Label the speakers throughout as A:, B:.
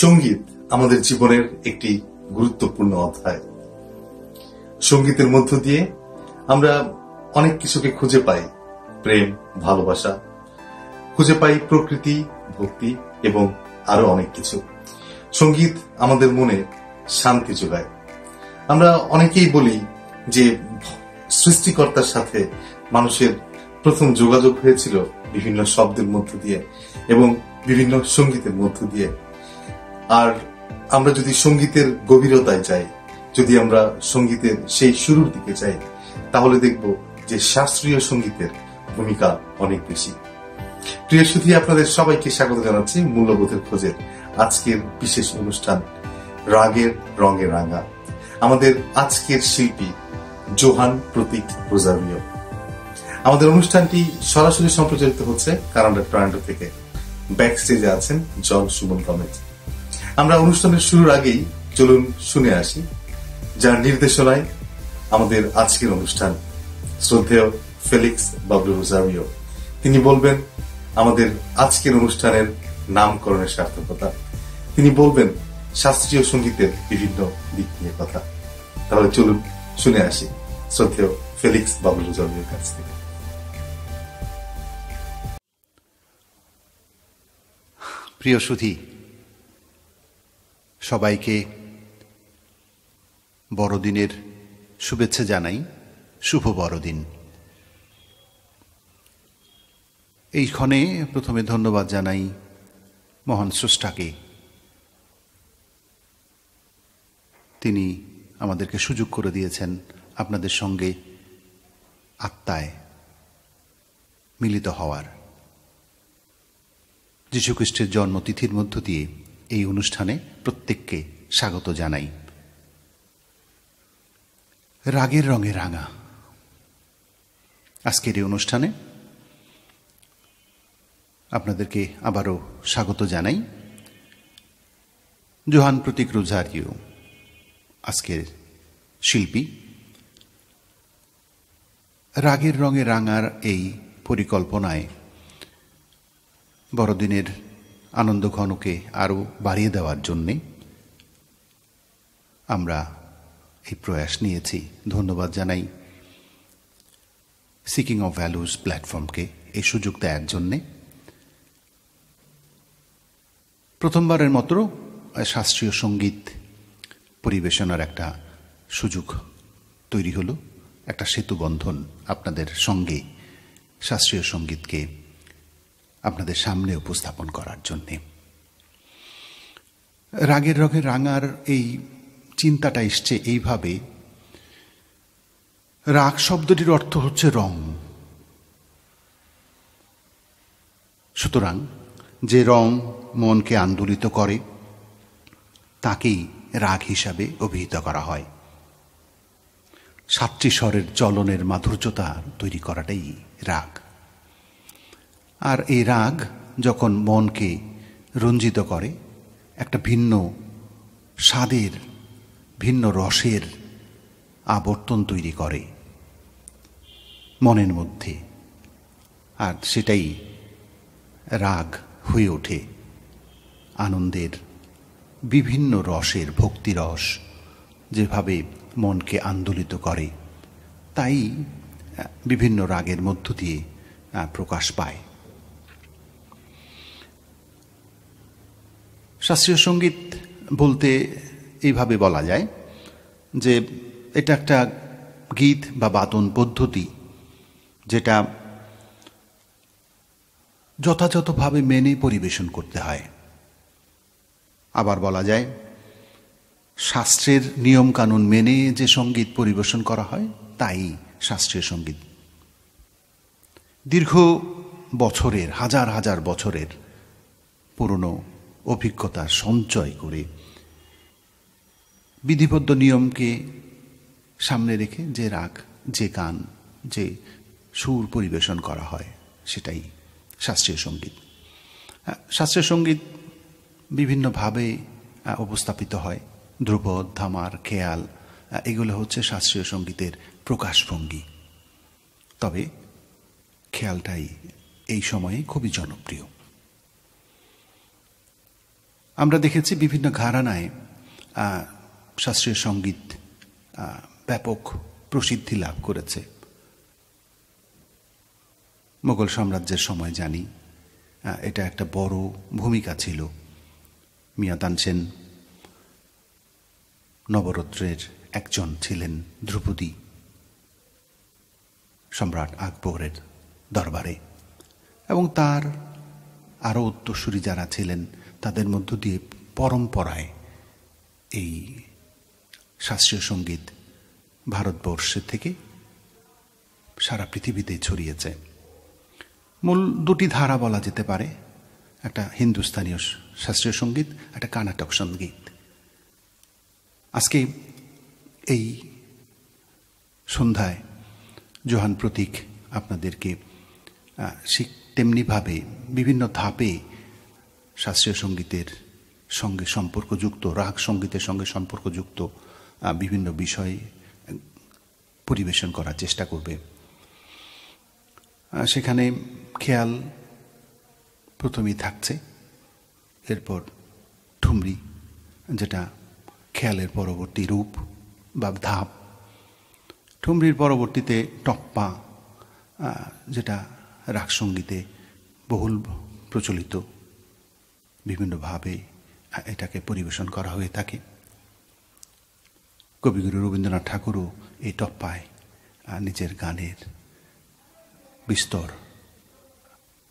A: সঙ্গীত আমাদের জীবনের একটি গুরুত্বপূর্ণ অধ্যায়। সঙ্গীতের মধ্য দিয়ে আমরা অনেক কিছুকে খুঁজে পাই, প্রেম, ভালোবাসা, খুঁজে পাই প্রকৃতি, ভক্তি এবং আরো অনেক কিছু। সঙ্গীত আমাদের মনে শান্তি যোগায়। আমরা অনেকেই বলি যে সৃষ্টিকর্তার সাথে মানুষের প্রথম যোগাযোগ হয়েছিল বিভিন্ন শব্দের মধ্য দিয়ে এবং বিভিন্ন সঙ্গীতের মধ্য দিয়ে। আর আমরা যদি সঙ্গীতের গভীরতায় যাই, যদি আমরা সঙ্গীতের সেই শুরুর দিকে যাই, তাহলে দেখব যে শাস্ত্রীয় সঙ্গীতের ভূমিকা অনেক বেশি। প্রিয় সুধী, আপনাদের সবাইকে স্বাগত জানাচ্ছি মূল্যবোধের খোঁজের আজকের বিশেষ অনুষ্ঠান রাগের রঙে রাঙা। আমাদের আজকের শিল্পী জোহান প্রতীক রোজারিও। আমাদের অনুষ্ঠানটি সরাসরি সম্প্রচারিত হচ্ছে কানাডা টরন্টো থেকে। ব্যাক স্টেজে আছেন জন সুমন গমেজ। আমরা অনুষ্ঠানের শুরুর আগেই চলুন শুনে আসি যার নির্দেশনায় আমাদের আজকের অনুষ্ঠান শ্রদ্ধেয় ফেলিক্স বাবলু রোজারিও। তিনি বলবেন আমাদের আজকের অনুষ্ঠানের নামকরণের সার্থকতা, তিনি বলবেন শাস্ত্রীয় সঙ্গীতের বিভিন্ন দিক নিয়ে কথা। তাহলে চলুন শুনে আসি শ্রদ্ধেয় ফেলিক্স বাবলু রোজারিওর কাছ থেকে।
B: প্রিয় সুধী, সবাইকে বড়দিনের শুভেচ্ছা জানাই। শুভ বড়দিন। এইক্ষণে প্রথমে ধন্যবাদ জানাই মহান স্রষ্টাকে। তিনি আমাদেরকে সুযোগ করে দিয়েছেন আপনাদের সঙ্গে আত্মায় মিলিত হওয়ার। যীশুখ্রিস্টের জন্মতিথির মধ্য দিয়ে এই অনুষ্ঠানে প্রত্যেককে স্বাগত জানাই। রাগের রঙে রাঙা আজকের এই অনুষ্ঠানে আপনাদেরকে আবারও স্বাগত জানাই। জোহান প্রতীক রোজারিও আজকের শিল্পী। রাগের রঙে রাঙার এই পরিকল্পনায় বড়দিনের আনন্দ ঘনকে আরও বাড়িয়ে দেওয়ার জন্যে আমরা এই প্রয়াস নিয়েছি। ধন্যবাদ জানাই সিকিং অফ ভ্যালুজ প্ল্যাটফর্মকে এই সুযোগ দেওয়ার জন্যে। প্রথমবারের মতো শাস্ত্রীয় সঙ্গীত পরিবেশনার একটা সুযোগ তৈরি হলো, একটা সেতুবন্ধন আপনাদের সঙ্গে শাস্ত্রীয় সঙ্গীতকে আপনাদের সামনে উপস্থাপন করার জন্যে। রাগের রঙে রাঙার এই চিন্তাটা এসছে এইভাবে, রাগ শব্দটির অর্থ হচ্ছে রং। সুতরাং যে রং মনকে আন্দোলিত করে তাকেই রাগ হিসাবে অভিহিত করা হয়। সাতটি স্বরের চলনের মাধুর্যতা তৈরি করাটাই রাগ। আর এই রাগ যখন মনকে রঞ্জিত করে, একটা ভিন্ন স্বাদের, ভিন্ন রসের আবর্তন তৈরি করে মনের মধ্যে, আর সেটাই রাগ হয়ে ওঠে আনন্দের বিভিন্ন রসের, ভক্তিরস যেভাবে মনকে আন্দোলিত করে, তাই বিভিন্ন রাগের মধ্য দিয়ে প্রকাশ পায়। শাস্ত্রীয় সঙ্গীত বলতে এইভাবে বলা যায় যে এটা একটা গীত বা বাদন পদ্ধতি যেটা যথাযথভাবে মেনে পরিবেশন করতে হয়। আবার বলা যায় শাস্ত্রের নিয়মকানুন মেনে যে সঙ্গীত পরিবেশন করা হয় তাই শাস্ত্রীয় সঙ্গীত। দীর্ঘ বছরের, হাজার হাজার বছরের পুরনো অভিজ্ঞতার সঞ্চয় করে বিধিবদ্ধ নিয়মকে সামনে রেখে যে রাগ, যে গান, যে সুর পরিবেশন করা হয় সেটাই শাস্ত্রীয় সঙ্গীত। শাস্ত্রীয় সঙ্গীত বিভিন্নভাবে উপস্থাপিত হয়। ধ্রুপদ, ধামার, খেয়াল এগুলো হচ্ছে শাস্ত্রীয় সঙ্গীতের প্রকাশভঙ্গি। তবে খেয়ালটাই এই সময়ে খুবই জনপ্রিয়। আমরা দেখেছি বিভিন্ন ঘরানায় শাস্ত্রীয় সঙ্গীত ব্যাপক প্রসিদ্ধি লাভ করেছে। মোগল সাম্রাজ্যের সময় জানি এটা একটা বড় ভূমিকা ছিল। মিয়া তানসেন নবরত্নের একজন ছিলেন ধ্রুপদী সম্রাট আকবরের দরবারে, এবং তার আরও উত্তরসূরি যারা ছিলেন তাদের মধ্য দিয়ে পরম্পরায় এই শাস্ত্রীয় সঙ্গীত ভারতবর্ষের থেকে সারা পৃথিবীতে ছড়িয়েছে। মূল দুটি ধারা বলা যেতে পারে, একটা হিন্দুস্তানীয় শাস্ত্রীয় সঙ্গীত, একটা কর্ণাটক সঙ্গীত। আজকে এই সন্ধ্যায় জোহান প্রতীক আপনাদেরকে তেমনিভাবে বিভিন্ন ধাপে শাস্ত্রীয় সঙ্গীতের সঙ্গে সম্পর্কযুক্ত, রাগ সঙ্গীতের সঙ্গে সম্পর্কযুক্ত বিভিন্ন বিষয় পরিবেশন করার চেষ্টা করবে। সেখানে খেয়াল প্রথমেই থাকছে, এরপর ঠুমরি, যেটা খেয়ালের পরবর্তী রূপ বা ধাপ। ঠুমরির পরবর্তীতে টপ্পা, যেটা রাগ সঙ্গীতে বহুল প্রচলিত, বিভিন্নভাবে এটাকে পরিবেশন করা হয়ে থাকে। কবিগুরু রবীন্দ্রনাথ ঠাকুরও এই টপ্পায় নিজের গানের বিস্তর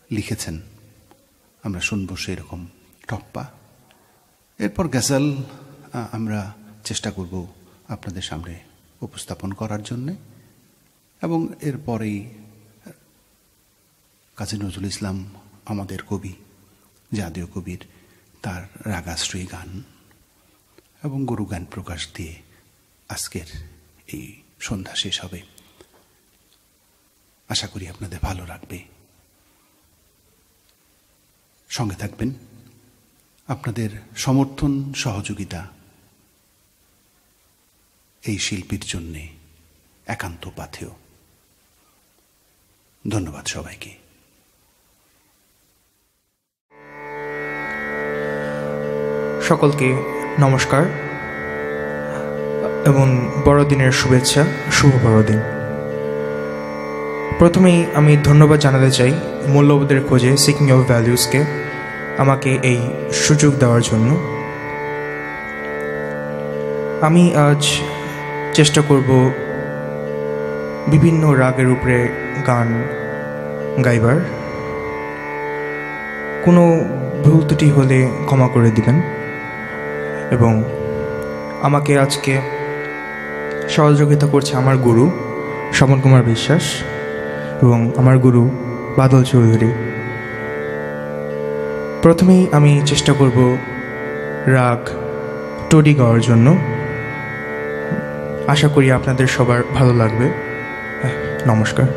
B: লিখেছেন। আমরা শুনব সেরকম টপ্পা। এরপর গজল আমরা চেষ্টা করব আপনাদের সামনে উপস্থাপন করার জন্যে, এবং এরপরেই কাজী নজরুল ইসলাম আমাদের কবি, জাতীয় কবির, তার রাগাশ্রয়ী গান এবং গুরুগান প্রকাশ দিয়ে আজকের এই সন্ধ্যা শেষ হবে। আশা করি আপনাদের ভালো লাগবে। সঙ্গে থাকবেন। আপনাদের সমর্থন, সহযোগিতা এই শিল্পীর জন্যে একান্ত পাথেয়। ধন্যবাদ সবাইকে।
C: সকলকে নমস্কার এবং বড়দিনের শুভেচ্ছা, শুভ বড়দিন। প্রথমেই আমি ধন্যবাদ জানাতে চাই মূল্যবোধের খোঁজে সিকিং অফ ভ্যালিউসকে আমাকে এই সুযোগ দেওয়ার জন্য। আমি আজ চেষ্টা করব বিভিন্ন রাগের উপরে গান গাইবার। কোনো ভুল ত্রুটি হলে ক্ষমা করে দিবেন। এবং আমাকে আজকে সহযোগিতা করছে আমার গুরু সমন কুমার বিশ্বাস এবং আমার গুরু বাদল চৌধুরী। প্রথমেই আমি চেষ্টা করব রাগ টোডি গাওয়ার জন্য। আশা করি আপনাদের সবার ভালো লাগবে। নমস্কার।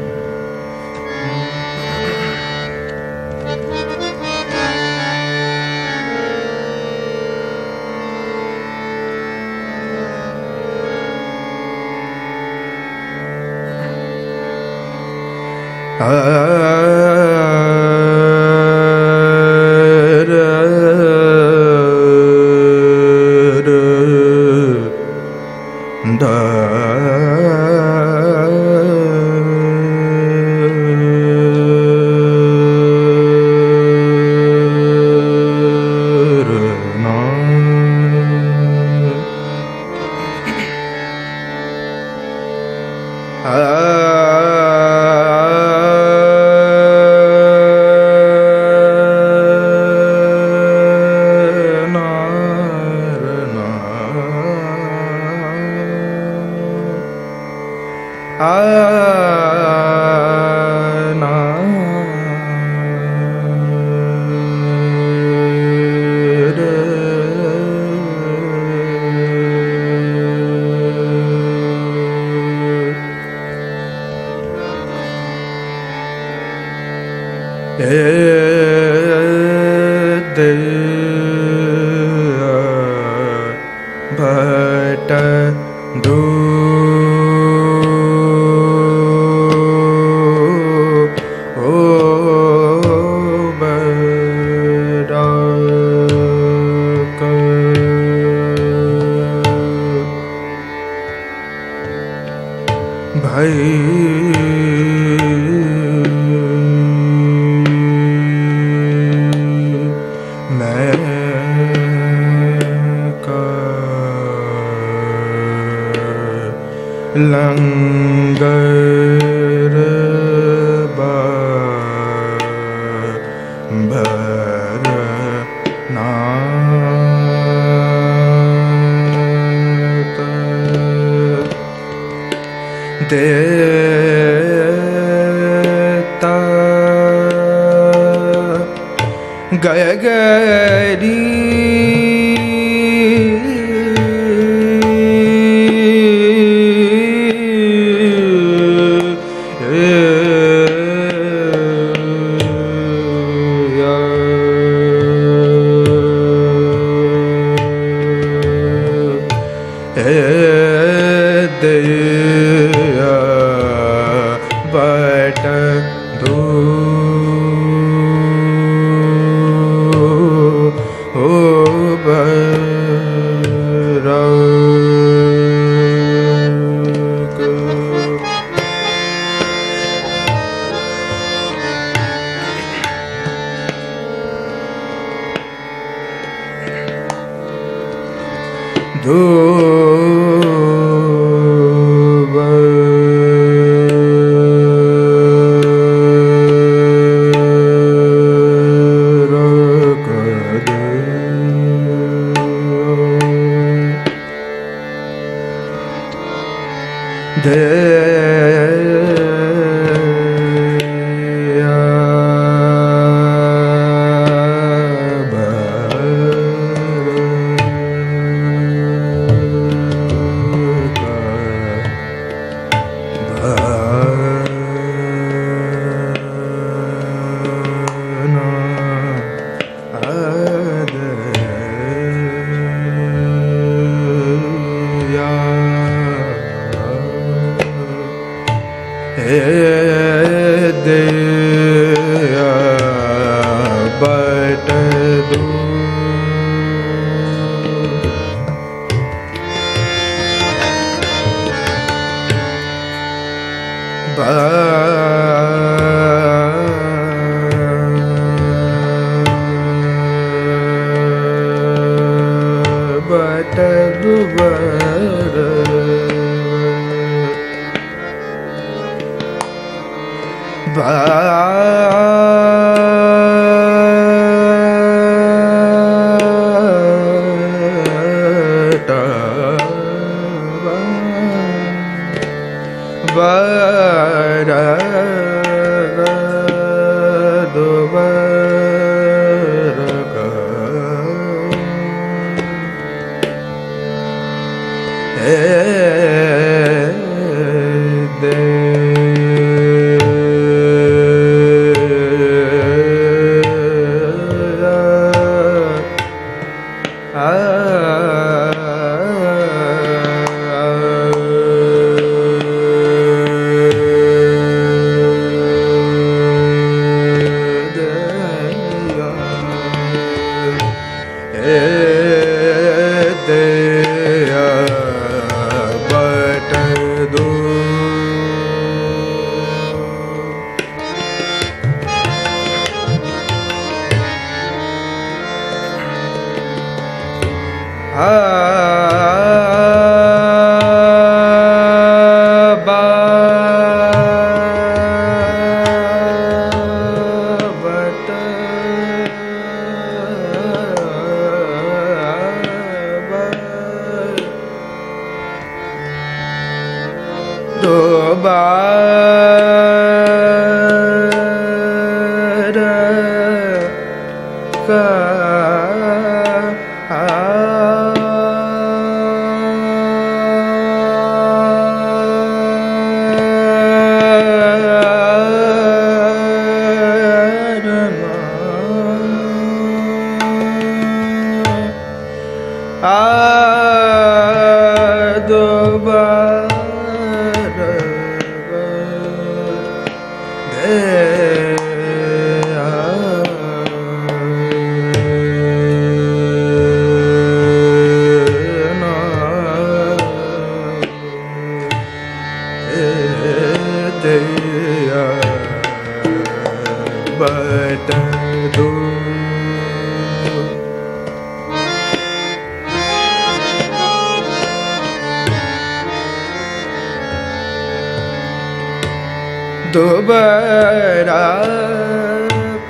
C: दोबारा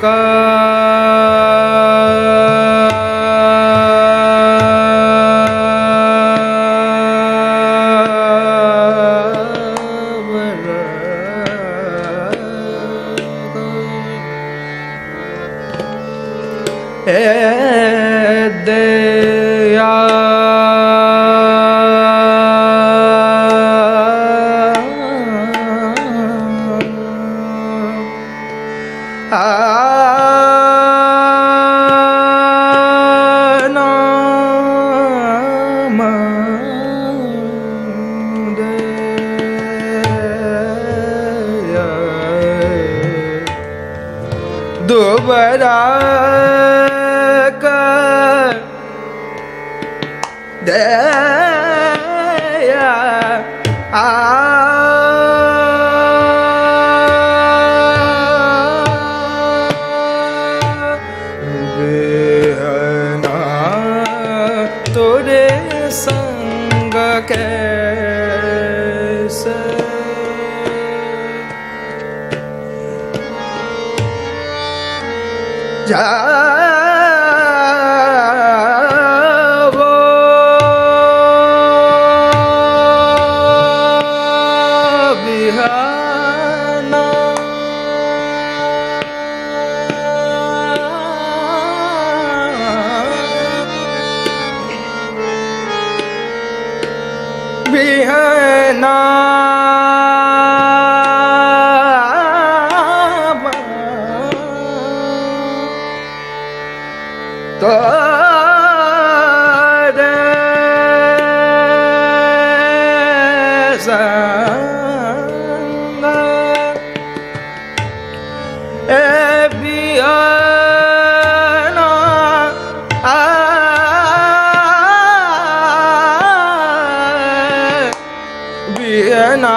C: का दोबारा कर दया बेहना तोरे संग कैसे जावो बिहाना बिहाना तोरे संग बिहाना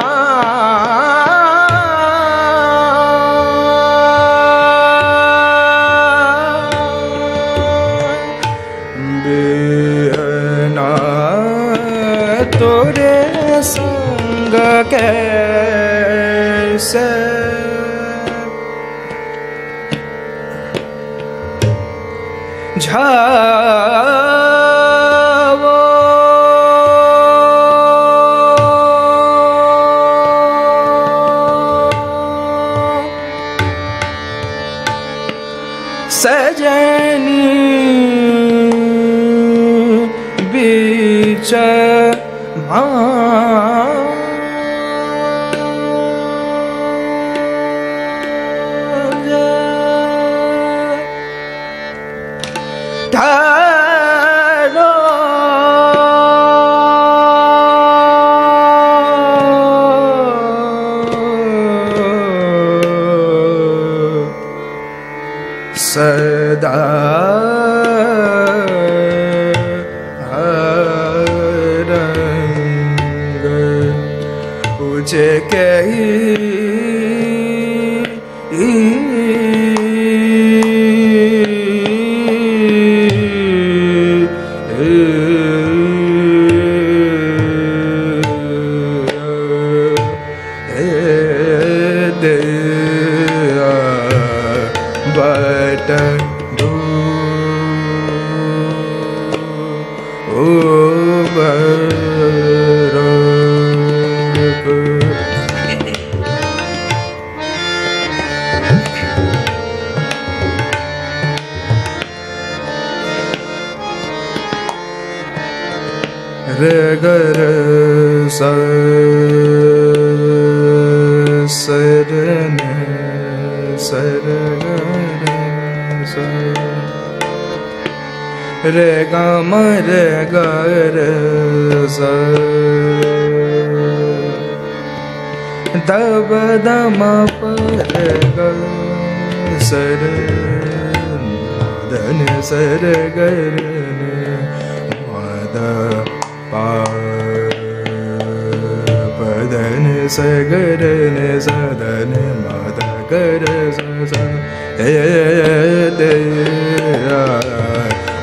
C: बिहाना तोरे संग कैसे जावो सजनी बीच ढालो सदा मुझे गर सा सरन सर सा रे ग म रे ग रे सा दब द म प रे ग सर धन सर ग रे म द प प धन स ग रे ने स धन म द ग रे स स हे दे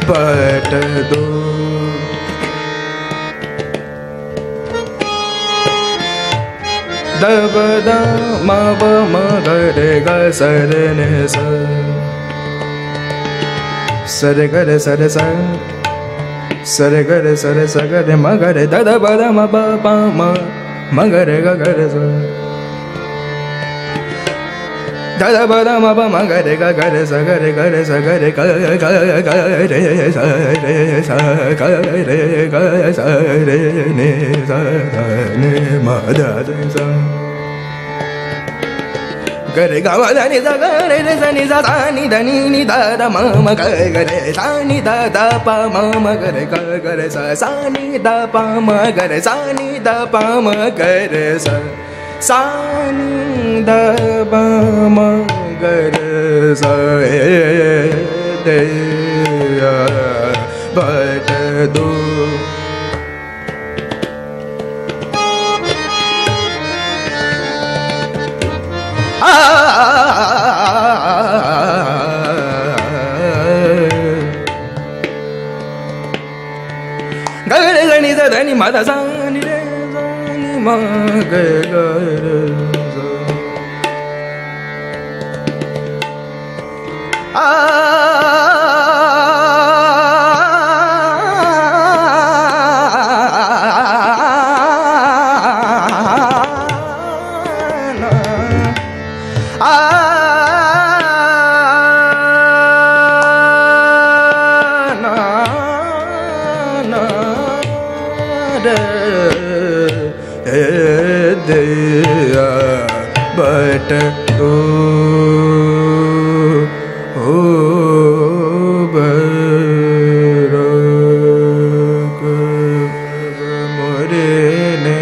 C: बट दो दब द म ब म ग रे ग सर ने स सर ग रे सर स सर ग रे सर स ग रे म ग रे द द ब द म ब प म ग रे ग ग रे स द द ब द म ब म ग रे ग ग रे स ग रे ग रे स ग रे ग ग रे स रे स ग रे ग स रे ने स ध ने म द स ग रे ग म ध नि स ग रे रे स नि स सा नि ध नि नि द द म म ग ग रे सा नि द द प म म ग रे ग ग रे स सा नि द प म ग रे सा नि द प म ग रे स सा नि द प म ग रे स दे बट दो ग रे स नि स ध नि म द सा नि रे सा नि म ग ग रे स बट तो हो मोरे ने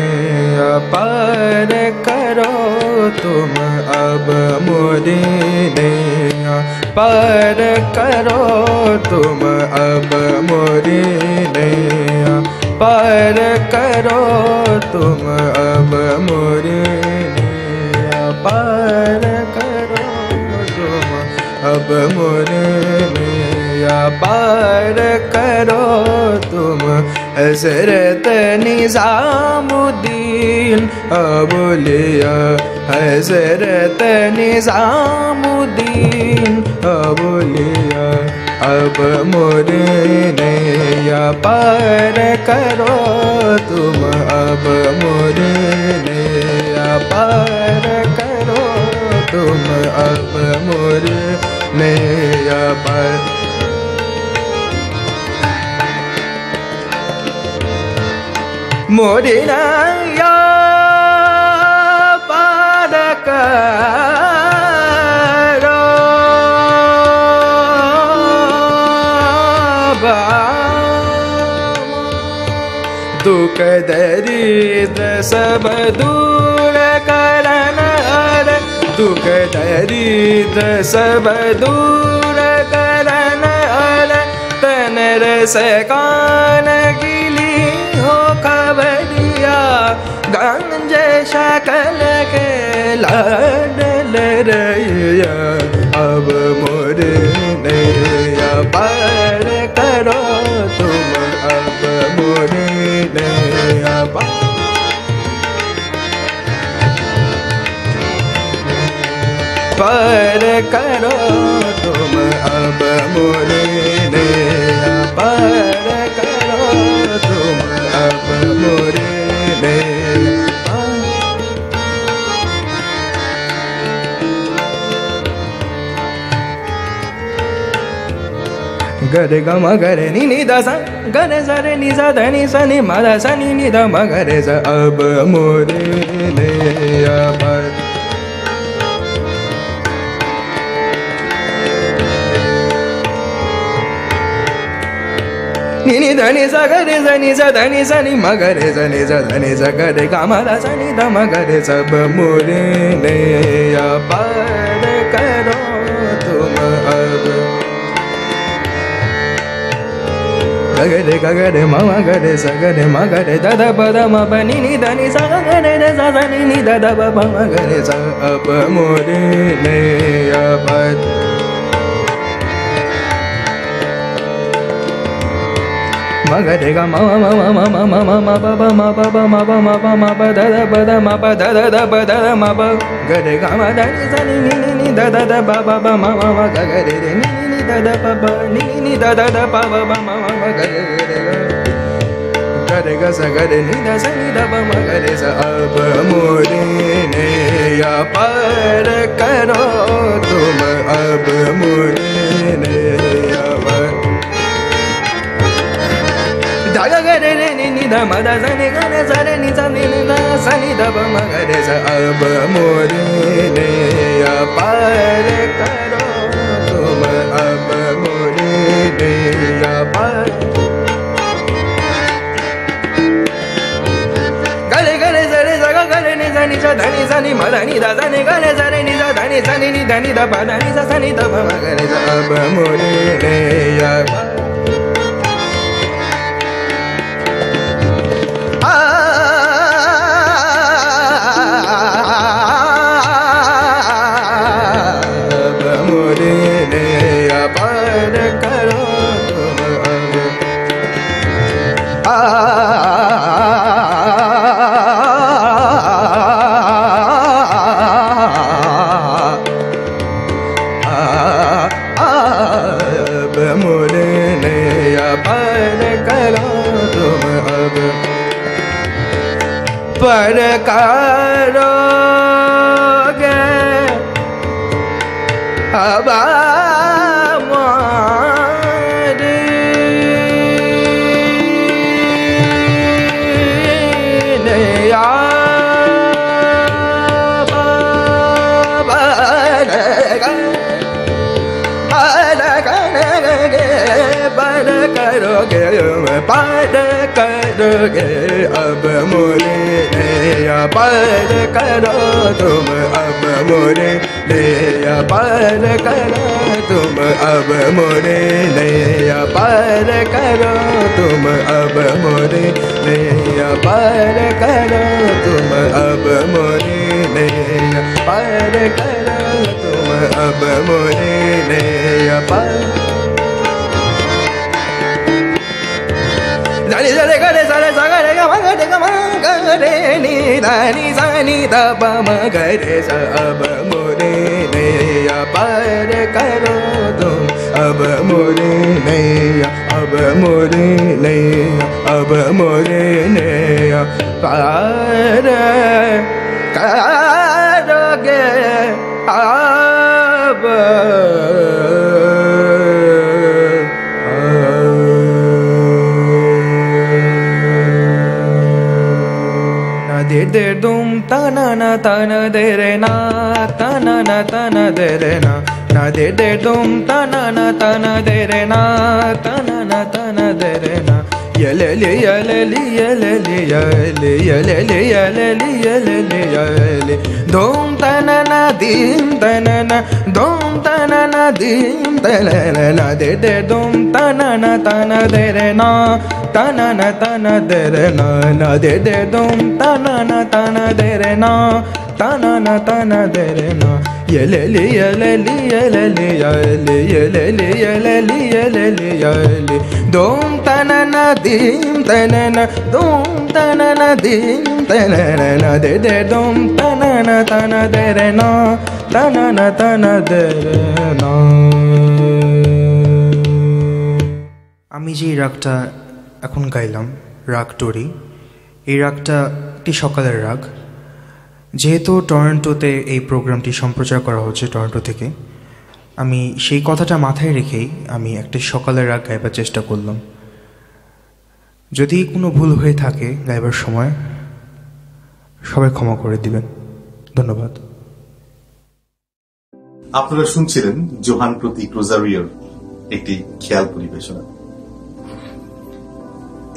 C: अपार करो तुम अब मोरे ने पार करो तुम अब मोरे ने पार करो तुम अब मोरे पार करो तुम अब मोरे या पार करो तुम हज़रत निज़ामुद्दीन अबुलिया हज़रत निज़ामुद्दीन अबुलिया अब मोरे या पार करो तुम अब मोरे या पार करो तुम अब मोरे या पार मोरे या पार करो दुख दरिद्र सब दूर करन हर दुख दरिद्र सब दूर करन हर तन रस कान गिली हो खबरिया गंज शकल के लाडल रैया अब मोरे नैया पार करो तुम अब मोरे नैया पार करो तुम अब मोरे नैया पार करो तुम अब मोरे ग re ga ma ga re ni da sa ga re sa re ni sa da ni sa ni ma da sa ni da ma ga re sa ab more ne ya pa ni da ni sa ga re sa ni sa da ni sa ni ma ga re sa ni sa da ni sa ga re ga ma da sa ni da ma ga re sa ab more ne ya pa karo tum ab ga re ma ga re sa ga re ma ga re da da ba da ma ba ni da ni sa ga re re sa sa ni da da ba ba ma ga re sa ab more ne ya pa ma ga re ga ma ma ma ma ma ma ma ma ba ba ma ba ba ma ba ma ba ma ba da da ba da ma ba da da da ba da da ma ba ga re ga ma da ni sa ni ni da da da ba ba ba ma ma ma ga ga re re ni da da ba ba ni da da da ba ba ba ma ma ma ga re ga re ga sa ga re ni da sa ni da ba ma ga re sa ab more ne ya par karo tum ab more ne ya par da ga re re ni da ma da sa ni ga re sa re ni sa ni da sa ni da ba ma ga re sa ab more ne ya par karo tum ab more ne ya par gale gale sa re sa ga gale ni sa ni sa da ni sa ni ma da ni da sa ni ga re sa re ni sa da ni sa ni da ni da ba da ni sa ni da ba ma ga re sa ab more ne ya par पर करोगे अब हमारी नया पर करोगे अब मोरे या पर करो तुम अब मोरे या पर करो तुम अब मोरे या पर करो तुम अब मोरे या पर करो तुम अब मोरे या पर करो तुम अब मोरे या पर ni sa ga re sa re sa ga re ga ma ga re ga ma ga re ni da ni sa ni da ba ma ga re sa ab more ne ya par karo tum ab more ne ya ab more ne ab more ne ya par karoge ab de dum ta na de re na ta na de re na na de dum ta na de re na ta na de re na yele li yele li yele li yele yele li yele li yele li yele dum ta na dim ta na dum ta na dim ta na de dum ta na de re na ta na de re na na de dum ta na de re na ta na de re na yele li yele li yele li yele yele li yele li yele li yele dum ta na dim ta na dum ta na dim ta na de dum ta na de re na ta na de re na আমি যে রাগটা এখন গাইলাম রাগ টোরি এই রাগটা একটি সকালের রাগ যেহেতু টরন্টোতে এই প্রোগ্রামটি সম্প্রচার করা হচ্ছে টরন্টো থেকে আমি সেই কথাটা মাথায় রেখেই আমি একটা সকালের রাগ গাইবার চেষ্টা করলাম। যদি কোনো ভুল হয়ে থাকে গাইবার সময়, সবাই ক্ষমা করে দিবেন। ধন্যবাদ।
A: আপনারা শুনছিলেন জোহান প্রতীক রোজারিওর একটি খেয়াল পরিবেশনা।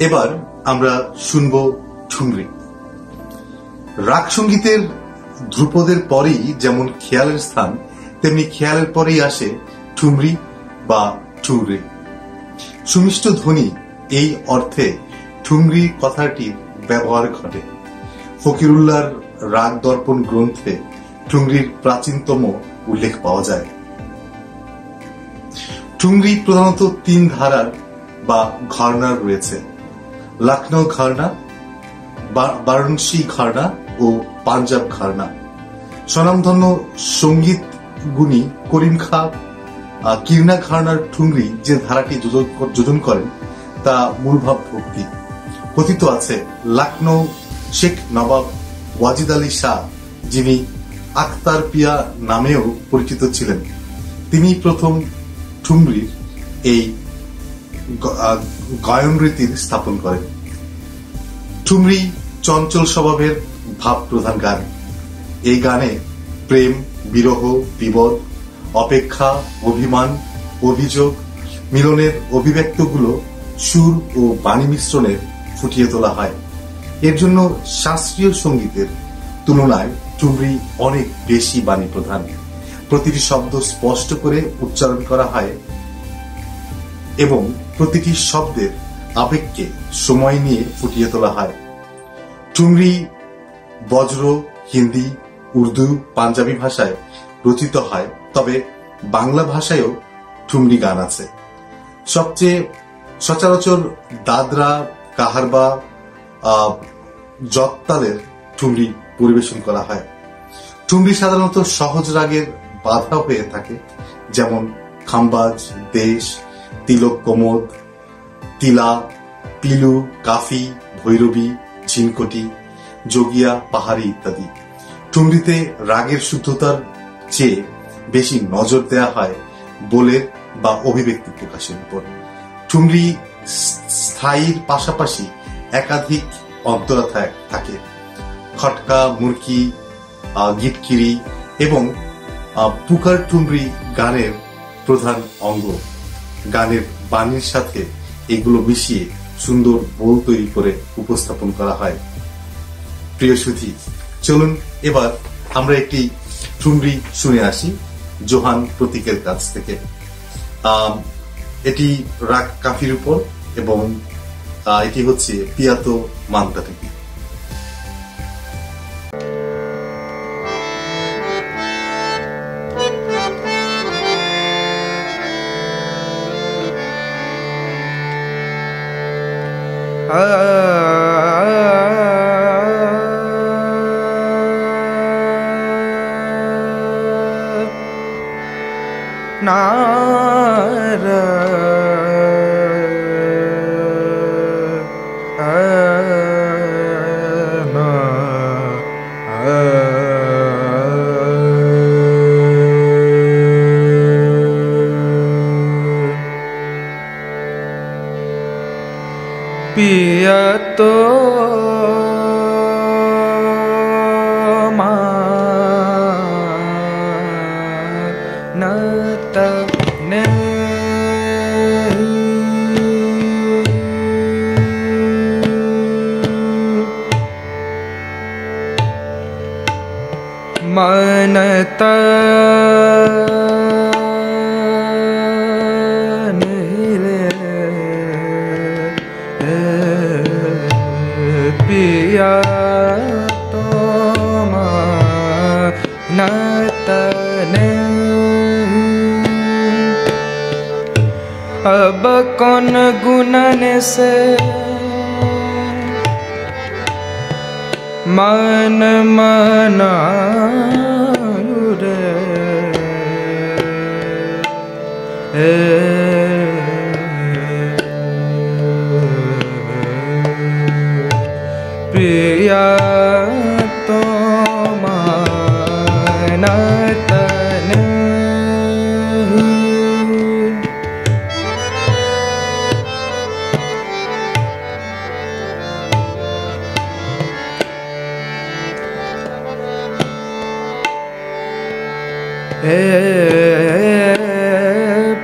A: এবার আমরা শুনব ঠুংরি। রাগ সঙ্গীতের ধ্রুপদের পরেই যেমন খেয়ালের স্থান, তেমনি খেয়ালের পরেই আসে ঠুমরি বা ঠুংরি। সুমিষ্ট ধ্বনি এই অর্থে ঠুংরি কথাটির ব্যবহার ঘটে। ফকিরুল্লাহর রাগ দর্পণ গ্রন্থে ঠুংরির প্রাচীনতম উল্লেখ পাওয়া যায়। ঠুংরি প্রধানত 3 ধারার বা ঘরানার রয়েছে: লখনৌ ঘরানা, বারাণসী ঘরানা ও পাঞ্জাব ঘরানা। স্বনামধন্য সঙ্গীত গুণী করিম খা কিরনা ঘরানার ঠুংরি যে ধারাটি যোজন করেন তা মূলভাব ভক্তি। কথিত আছে লখনৌ শেখ নবাব ওয়াজিদ আলী শাহ, যিনি আখতার পিয়া নামেও পরিচিত ছিলেন, তিনি প্রথম ঠুংরির এই গায়ন রীতির স্থাপন করেন। ঠুংরি চঞ্চল স্বভাবের ভাব প্রধান গান। এই গানে প্রেম, বিরহ, বিপদ, অপেক্ষা, অভিমান, অভিযোগ, মিলনের অভিব্যক্তগুলো সুর ও বাণী মিশ্রণে ফুটিয়ে তোলা হয়। এর জন্য শাস্ত্রীয় সঙ্গীতের তুলনায় ঠুংরি অনেক বেশি বাণী প্রধান। প্রতিটি শব্দ স্পষ্ট করে উচ্চারণ করা হয় এবং প্রতিটি শব্দের আবেগকে সময় নিয়ে ফুটিয়ে তোলা হয়। ঠুংরি বজ্র, হিন্দি, উর্দু, পাঞ্জাবি ভাষায় রচিত হয়, তবে বাংলা ভাষায়ও ঠুংরি গান আছে। সবচেয়ে সচরাচর দাদরা, কাহারবা, জগতালের ঠুংরি পরিবেশন করা হয়। ঠুংরি সাধারণত সহজ রাগের বাধা হয়ে থাকে, যেমন খাম্বাজ, দেশ, তিলক কোমদ, তিলা, পিলু, কাফি, ভৈরবী, ঝিনকটি, যোগিয়া, পাহাড়ি ইত্যাদি। ঠুংরিতে রাগের শুদ্ধতার চেয়ে বেশি নজর দেয়া হয় বোলের বা অভিব্যক্তি প্রকাশের উপর। ঠুংরি স্থায়ীর পাশাপাশি একাধিক অন্তরা থাকে। খটকা, মুরকি, গিটকিরি এবং পুকার ঠুংরি গানের প্রধান অঙ্গ। গানের বাণীর সাথে এগুলো মিশিয়ে সুন্দর বোল তৈরি করে উপস্থাপন করা হয়। প্রিয় সুধী, চলুন এবার আমরা একটি ঠুংরি শুনে আসি জোহান প্রতীকের কাছ থেকে। এটি রাগ কাফির উপর এবং এটি হচ্ছে পিয়াতো মান্তা থেকে।
C: पियतो मानतने मनता पिया तो मानतने अब कौन गुनन से मन मनायु रे पिया तो मानतने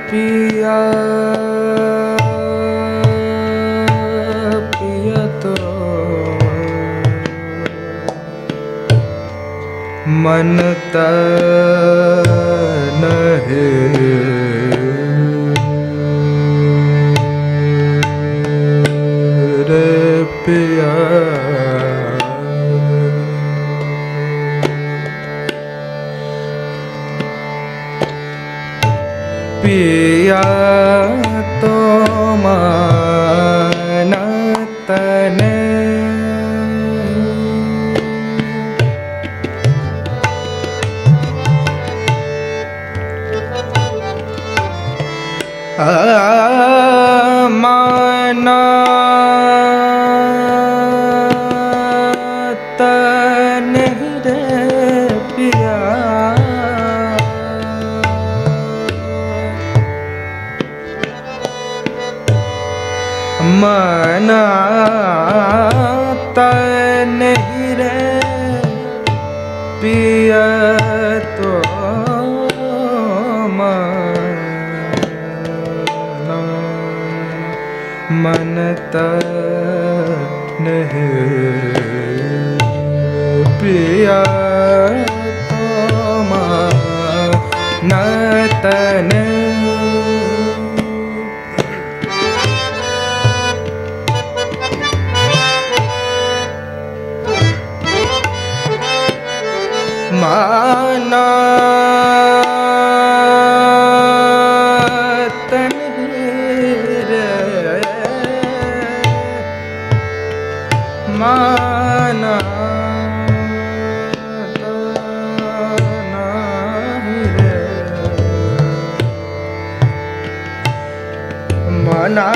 C: पिया पिया तो मन तन है रे पिया पिया तो मन तन माना तन रे पिया मना तन रे पिया तो मन तन है पिया तो मन तन माना तन रे माना तन रे मना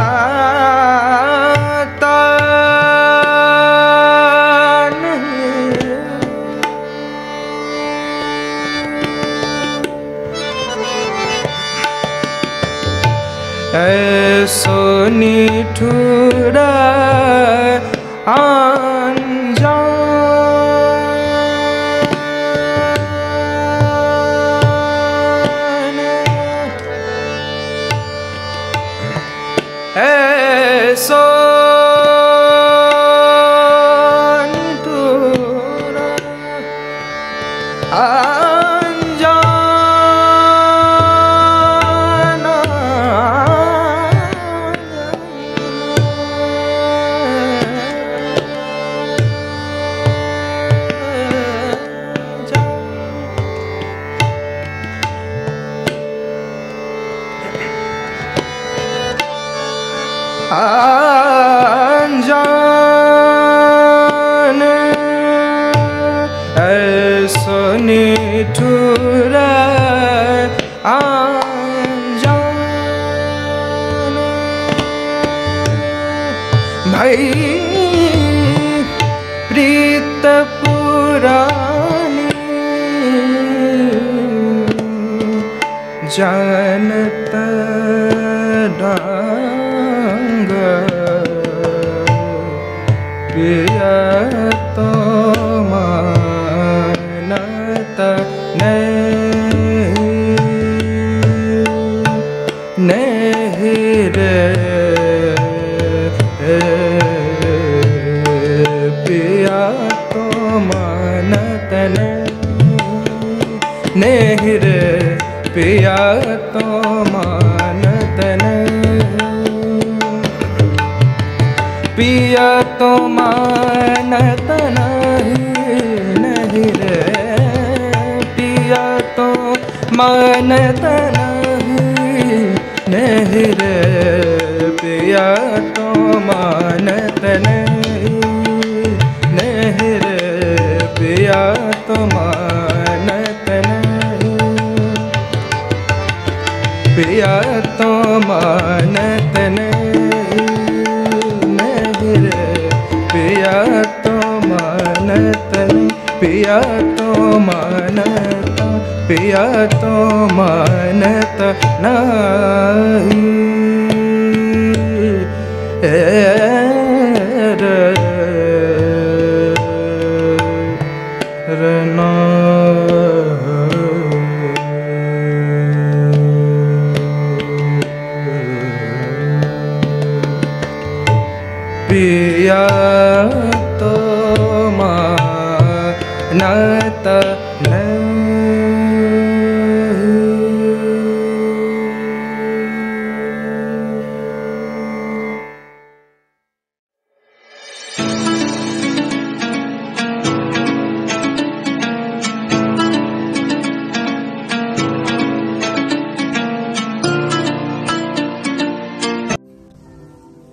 C: ऐसो निठुरा अनजान ऐसो निठुरा अनजान ऐसो निठुरा अनजान भाई प्रीत पुरानी जानत डांग पिया तो मानत नहीं रे पिया तो मानत नहीं रे पिया तो मानत पिया तो मानत नहीं रे पिया तो मानत नहीं रे पिया तो मानत नहीं रे पिया तो मानत पिया तो मानत नहीं रे पिया तो मानत पिया तो मानत पिया तो मानत नहीं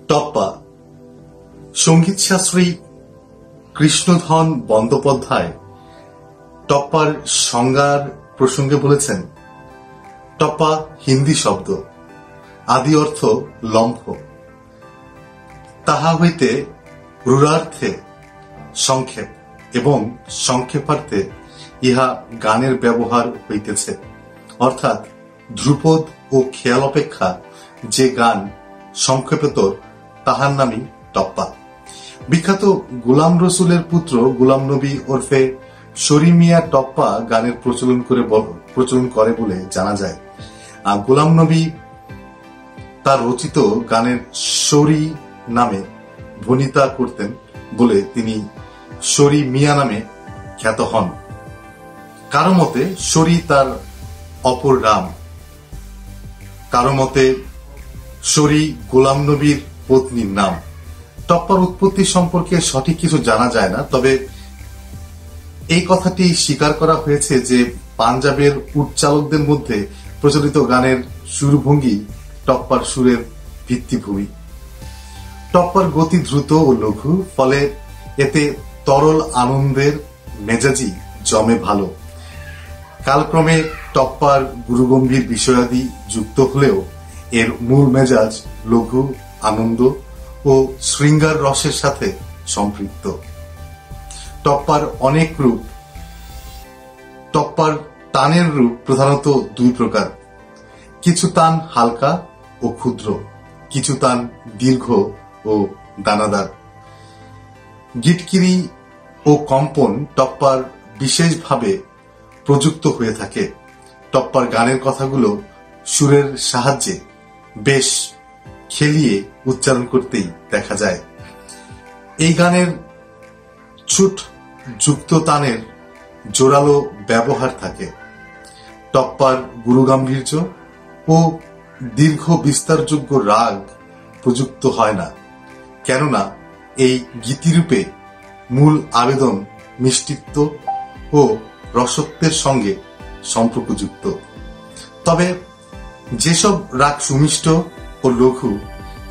A: টপ্পা। সঙ্গীত শাস্ত্রী কৃষ্ণধন বন্দ্যোপাধ্যায় টপ্পার সংজ্ঞার প্রসঙ্গে বলেছেন, টপ্পা হিন্দি শব্দ, আদি অর্থ লম্ফ, তাহা হইতে রূঢ়ার্থে সংক্ষেপ এবং সংক্ষেপার্থে ইহা গানের ব্যবহার হইতেছে, অর্থাৎ ধ্রুপদ ও খেয়াল অপেক্ষা যে গান সংক্ষেপতর তাহার নামই টপ্পা। বিখ্যাত গোলাম রসুলের পুত্র গোলাম নবী ওরফে শরী মিয়া টপ্পা গানের প্রচলন করে বলে জানা যায়। গোলাম নবী তার রচিত গানের শরী নামে ভনিতা করতেন বলে তিনি শরী মিয়া নামে খ্যাত হন। কারো মতে শরী তার অপর নাম, কারো মতে শরী গোলাম নবীর পত্নীর নাম। টপ্পার উৎপত্তি সম্পর্কে সঠিক কিছু জানা যায় না, তবে এই কথাটি স্বীকার করা হয়েছে যে পাঞ্জাবের উটচালকদের মধ্যে প্রচলিত গানের সুরভঙ্গি টপ্পার সুরের ভিত্তিভূমি। টপ্পার গতি দ্রুত ও লঘু, ফলে এতে তরল আনন্দের মেজাজি জমে ভালো। কালক্রমে টপ্পার গুরুগম্ভীর বিষয়াদি যুক্ত হলেও এর মূল মেজাজ লঘু, আনন্দ ও শৃঙ্গার রসের সাথে সম্পৃক্ত। টপ্পার অনেক রূপ। টপ্পার তানের রূপ প্রধানত দুই প্রকার, কিছু তান হালকা ও ক্ষুদ্র, কিছু তান দীর্ঘ ও দানাদার। গিটকিরি ও কম্পন টপ্পার বিশেষভাবে প্রযুক্ত হয়ে থাকে। টপ্পার গানের কথাগুলো সুরের সাহায্যে বেশ খেলিয়ে উচ্চারণ করতেই দেখা যায়। এই গানের ছুট যুক্ত তানের জোরালো ব্যবহার থাকে। টপ্পার গুরুগাম্ভীর্য ও দীর্ঘ বিস্তারযোগ্য রাগ প্রযুক্ত হয় না, কেননা এই গীতিরূপে মূল আবেদন মিষ্টিত্ব ও রসত্বের সঙ্গে সম্পর্কযুক্ত। তবে যেসব রাগ সুমিষ্ট ও লঘু,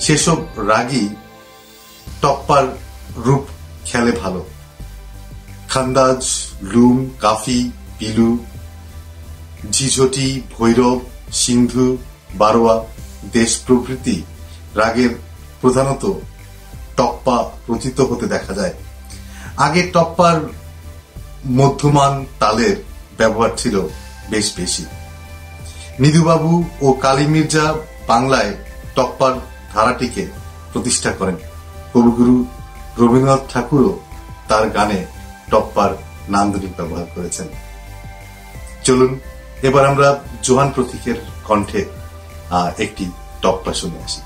A: সেসব রাগই টপ্পার রূপ খেলে ভালো। খান্দাজ, লুম, কাফি, পিলু, ঝিঝটি, ভৈরব, সিন্ধু, বারোয়া, দেশ প্রভৃতি রাগের প্রধানত টপ্পা রচিত হতে দেখা যায়। আগে টপ্পার মধ্যমান তালের ব্যবহার ছিল বেশ বেশি। নিধুবাবু ও কালী মির্জা বাংলায় টপ্পার ধারাটিকে প্রতিষ্ঠা করেন। কবিগুরু রবীন্দ্রনাথ ঠাকুরও তার গানে টপ্পার নান্দনিক ব্যবহার করেছেন। চলুন এবার আমরা জোহান প্রতীকের কণ্ঠে একটি টপ্পা শুনে আসি।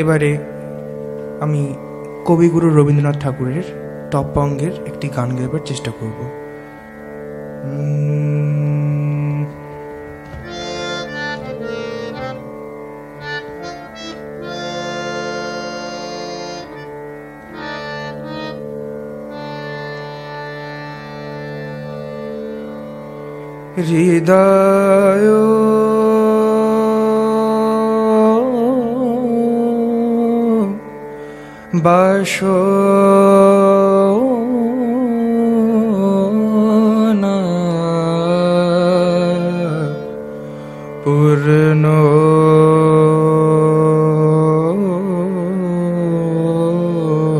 C: এবারে আমি কবিগুরু রবীন্দ্রনাথ ঠাকুরের টপ্পা অঙ্গের একটি গান গাইবার চেষ্টা করব। হৃদয় বাসনা পূর্ণ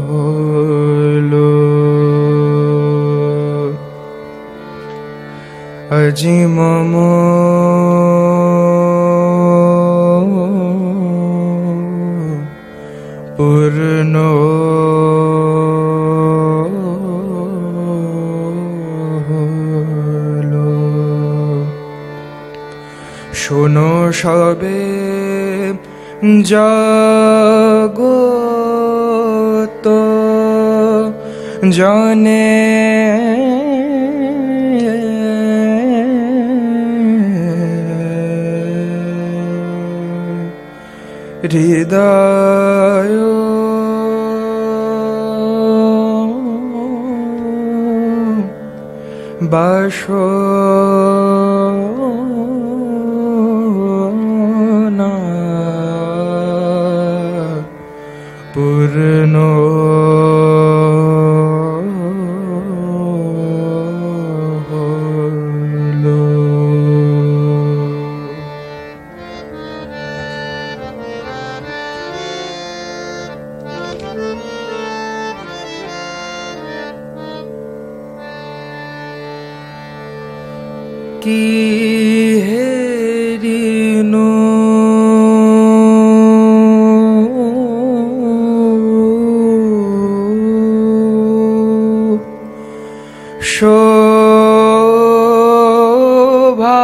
C: হলো আজি মম পূর্ণ হলো। শোনো সবে জগত জনে হৃদয় বাসনা পূর্ণ হলো। কি হেরিনো শোভা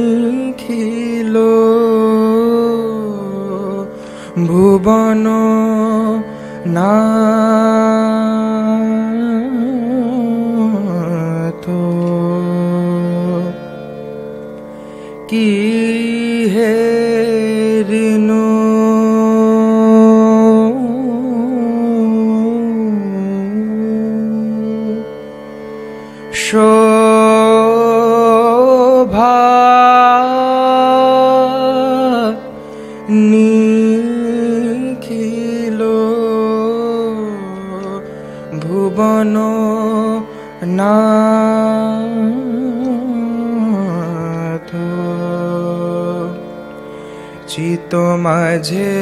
C: নিখিল ভুবন না কি হেরিনো শোভা নিখিল ভুবন না চিত মাঝে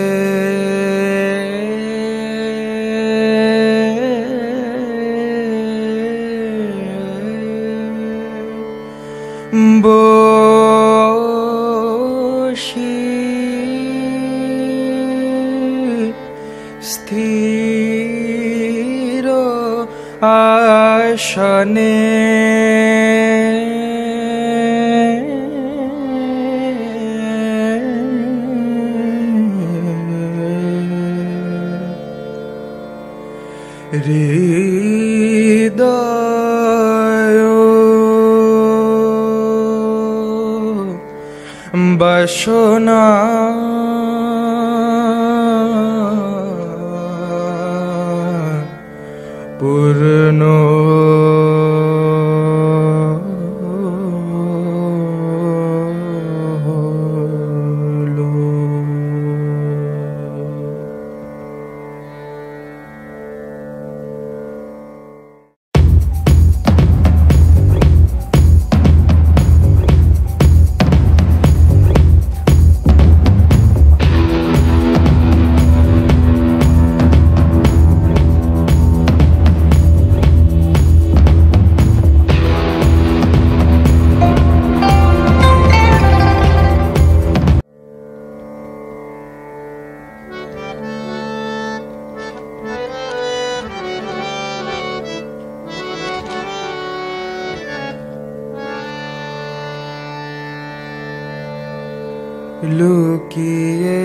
C: বসি স্থির আসনে হৃদয় বাসনা পূর্ণ লুকিয়ে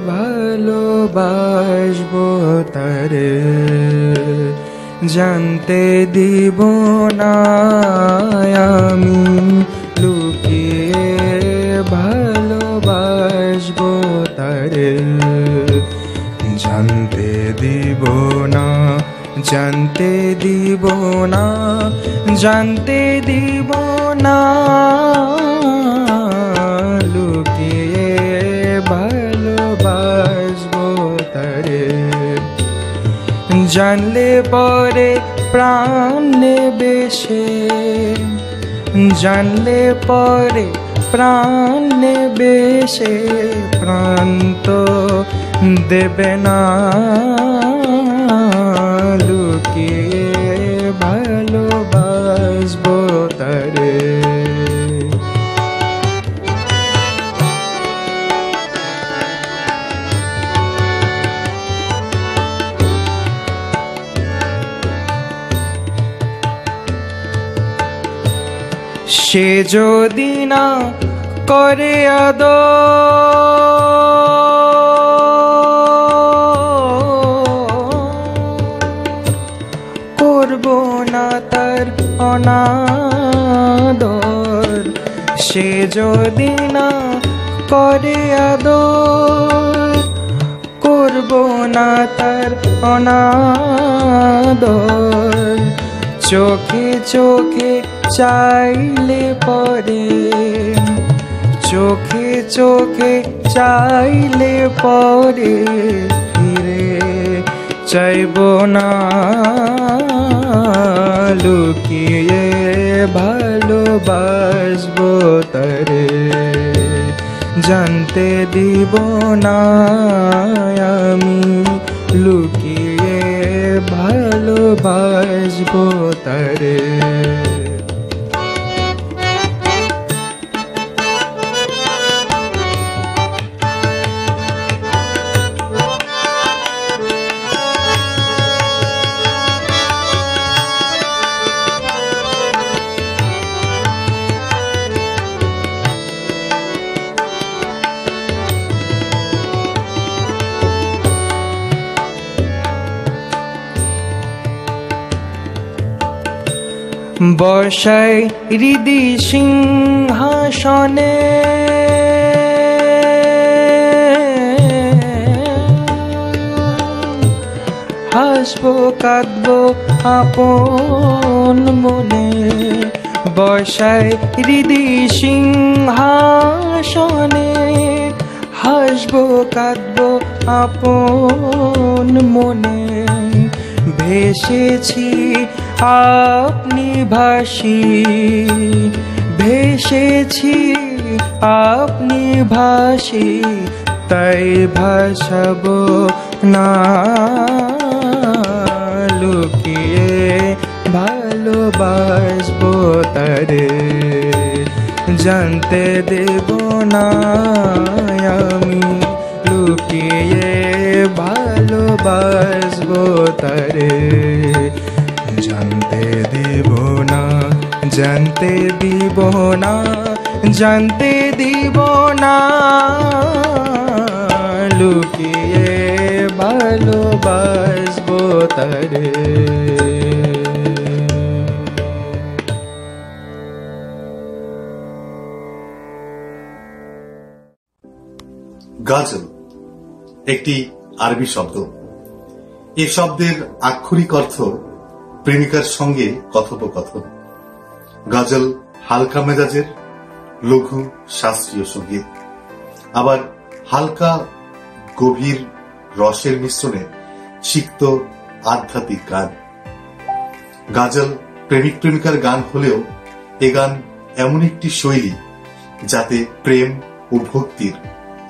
C: ভালোবাসবো তারে জানতে দিব না আমি লুকিয়ে ভালোবাসবো তারে জানতে দিব না জানতে দিব না জানতে দিব না লুকিয়ে ভালোবাসবো তারে জানলে পরে প্রাণ নেবে সে জানলে পরে প্রাণ নেবে সে প্রাণ তো দেবে না লুকিয়ে ভালোবাসবো তারে সে যদি না করে আদর যদি না করে আদর, করব না তার অনাদর। চোখে চোখে চাইলে পরে, চোখে চোখে চাইলে পরে ফিরে চাইব না, লুকিয়ে ভালোবাসবো তারে, জানতে দিব না আমি, লুকিয়ে ভালোবাসবো তারে। বসাই হৃদি সিংহাসনে, হাসবো কাঁদবো আপন মনে। বসাই হৃদি সিংহাসনে, হাসবো কাঁদবো আপন মনে। ভেসেছি আপনি ভাসি, ভেসেছি আপনি ভাসি, তাই ভাসাবো না, লুকিয়ে ভালোবাসবো তারে, জানতে দেব না আমি, লুকিয়ে ভালোবাসবো তারে, জানতে দেব না, জানতে দিব না, জানতে দিব না, লুকিয়ে ভালোবাসবো তারে।
A: গাজল একটি আরবি শব্দ। এই শব্দের আক্ষরিক অর্থ প্রেমিকার সঙ্গে কথোপকথন। গজল হালকা মেজাজের লঘু শাস্ত্রীয় সঙ্গীত, আবার হালকা গভীর রসের মিশ্রণে সিক্ত আধ্যাত্মিক গান। গজল প্রেমিক প্রেমিকার গান হলেও এ গান এমন একটি শৈলী যাতে প্রেম ও ভক্তির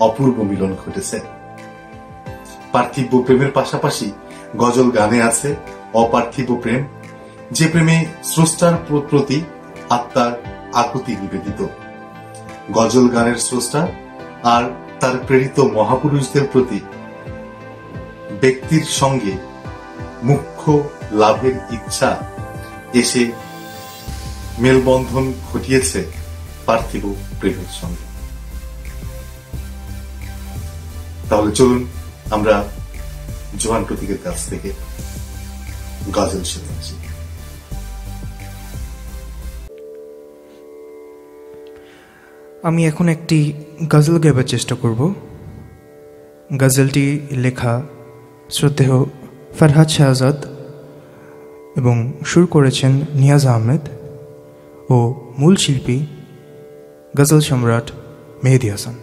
A: অপূর্ব মিলন ঘটেছে। পার্থিব প্রেমের পাশাপাশি গজল গানে আছে অপার্থিব প্রেম, যে প্রেমে স্রষ্টার প্রতি আত্মার আকুতি নিবেদিত। গজল গানের স্রষ্টা আর তার প্রেরিত মহাপুরুষদের প্রতি ব্যক্তির সঙ্গে মুখ্য লাভের ইচ্ছা এসে মেলবন্ধন ঘটিয়েছে পার্থিব প্রেমের সঙ্গে। তাহলে চলুন আমরা জোহান প্রতীকের কাছ থেকে গজল শুনেছি।
C: আমি এখন একটি গজল গাইবার চেষ্টা করব। গজলটি লেখা শ্রদ্ধেয় ফরহাদ শাহজাদ এবং সুর করেছেন নিয়াজ আহমেদ ও মূল শিল্পী গজল সম্রাট মেহেদি হাসান।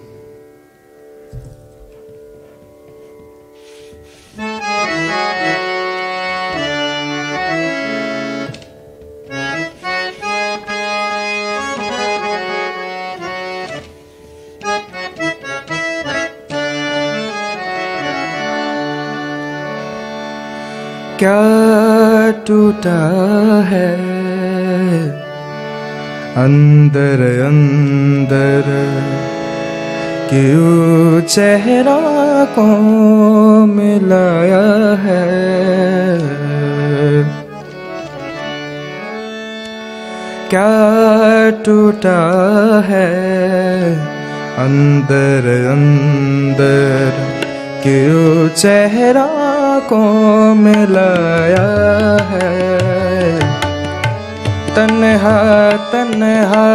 C: क्या टूटा है अंदर अंदर, क्यों चेहरा को मिलाया है। क्या टूटा है अंदर अंदर, क्यों चेहरा को मिलाया है। तन्हा तन्हा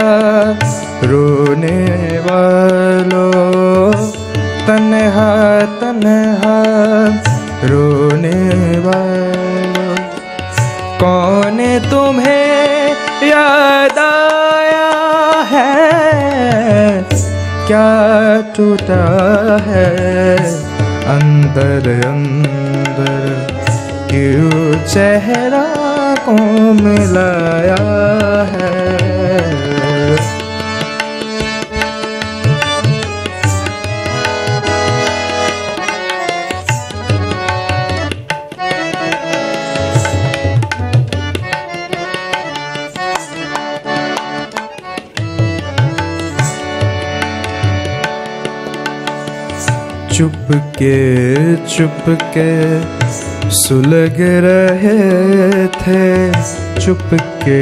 C: रोने वालों तन्हा तन्हा रोने वालों, कौन तुम्हें याद आया है, क्या टूटा है अंदर अंदर, क्यों चेहरा को मिलाया है। चुपके सुलग रहे थे, चुपके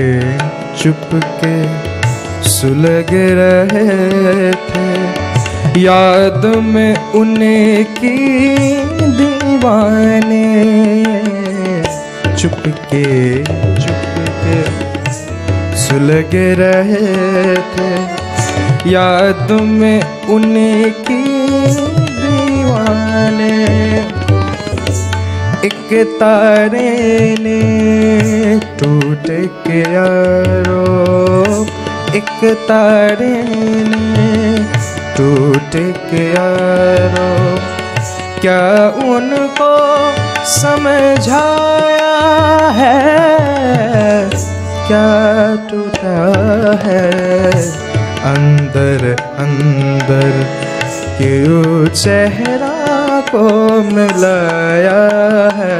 C: सुलग रहे थे, याद में उनकी दीवाने, चुपके सुलग रहे थे, याद में उनकी दीवाने, एक तारे ने टूट के यारो, एक तारे ने टूट के यारो, क्या उनको समझाया है, क्या टूटा है अंदर अंदर, क्यों चेहरा को मिलाया है।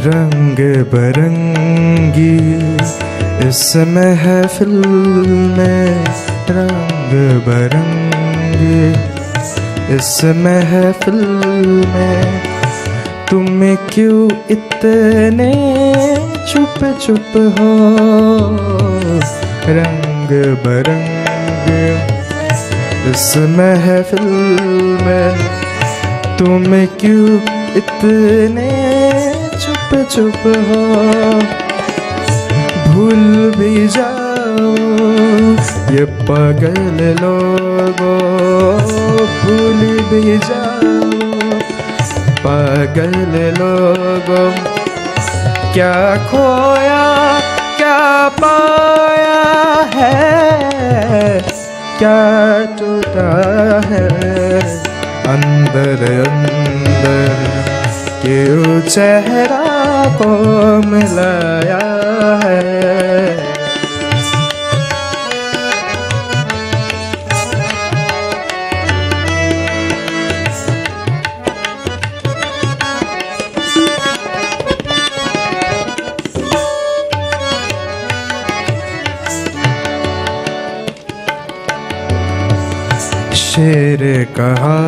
C: रंग बरंगी इस महफिल में, रंग बरंगी इस महफिल में, तुम क्यों इतने चुप चुप हो, रंग बरंगी इस महफिल में, तुम क्यों इतने चुप चुप हो, भूल भी जाओ ये पागल लोगों, भूल भी जाओ पागल लोगों, क्या खोया क्या पाया है, क्या टूटा है अंदर अंदर, क्यों चेहरा को मिलाया है। शेर कहा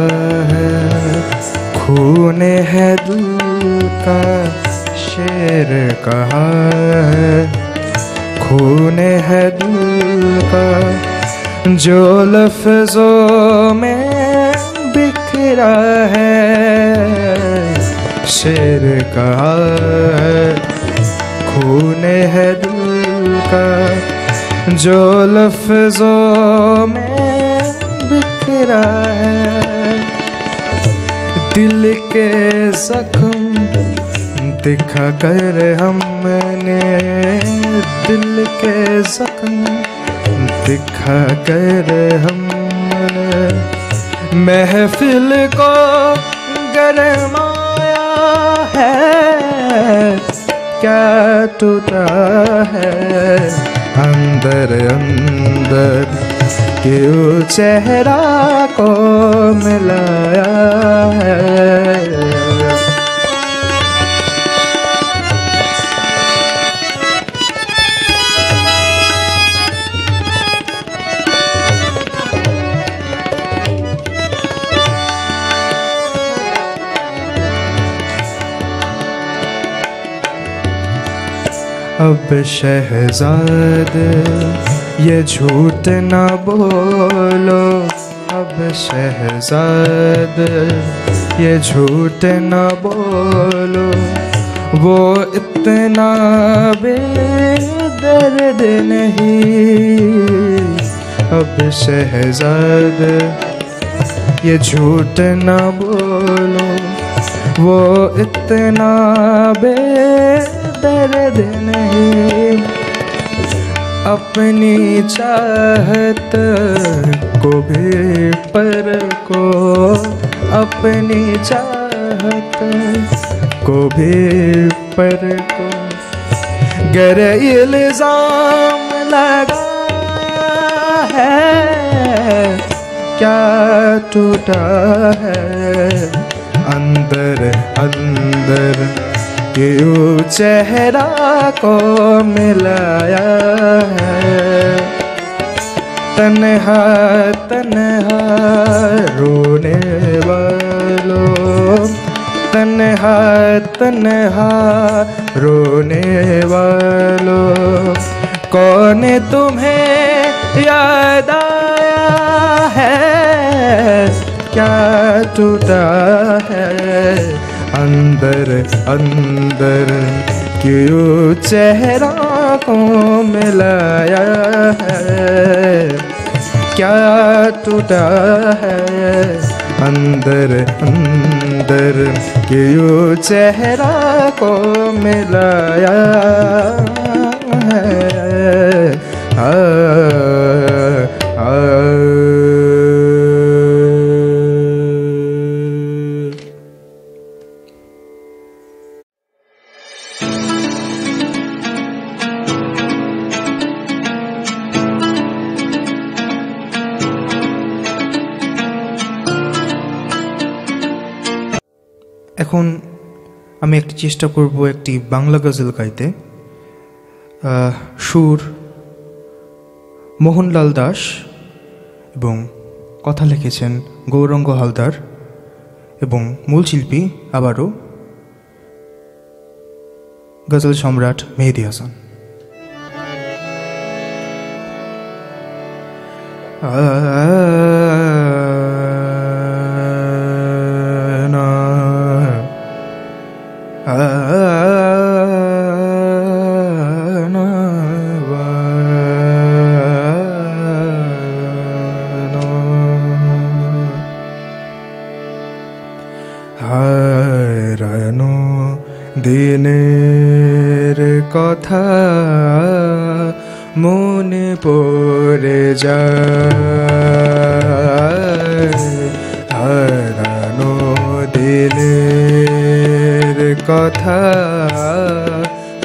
C: है खून है दिल का, शेर कहा है खून है दिल का, जो लफ्जों में बिखरा है, शेर कहा है खून है दिल का, जो लफ्जों में बिखरा है, दिल के जख्म दिखा कर हमने, दिल के जख्म दिखा कर हमने, महफिल को गरमाया है, क्या टूटा है अंदर अंदर, क्यों चेहरा को मिलाया है। अब शहजादे ये झूठ ना बोलो, अब शहजादे ये झूठ ना बोलो, वो इतना बेदर्द नहीं। अब शहजादे ये झूठ ना बोलो, वो इतना बेदर्द नहीं। अपनी चाहत को भी परखो, अपनी चाहत को भी परखो। गर इल्जाम लगा है, क्या टूटा है अंदर अंदर, क्यों चेहरा को मिलाया है। तन्हा तन्हा रोने वालों, तन्हा तन्हा रोने वालों, कौन तुम्हें याद आया है, क्या टूटा है अंदर अंदर, क्यों चेहरा को मिलाया है। क्या टूटा है अंदर अंदर, क्यों चेहरा को मिलाया है। এখন আমি একটি চেষ্টা করব একটি বাংলা গজল গাইতে। সুর মোহনলাল দাস এবং কথা লিখেছেন গৌরাঙ্গ হালদার এবং মূল শিল্পী আবারও গজল সম্রাট মেহেদী হাসান। হারানো দিনের কথা মনে পড়ে যায়, হারানো দিনের কথা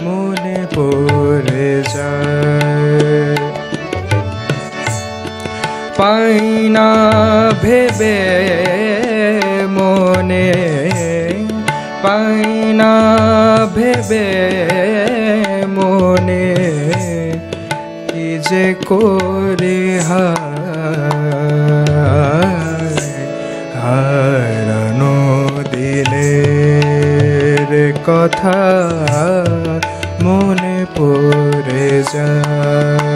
C: মনে পড়ে যায়। পাই না ভেবে মনে, পাই না ভেবে মনে, কি যে করে হারানো দিনের কথা মনে পড়ে যায়।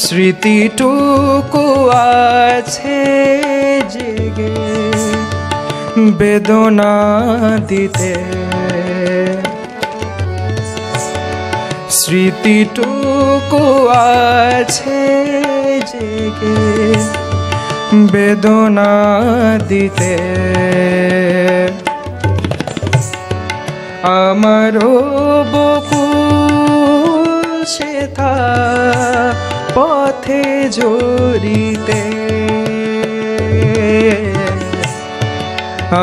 C: স্মৃতিটুকু আছে জেগে বেদনা দিতে, স্মৃতিটুকু আছে জেগে বেদনা দিতে। আমারও বকুল সেথা পথে জড়িতে,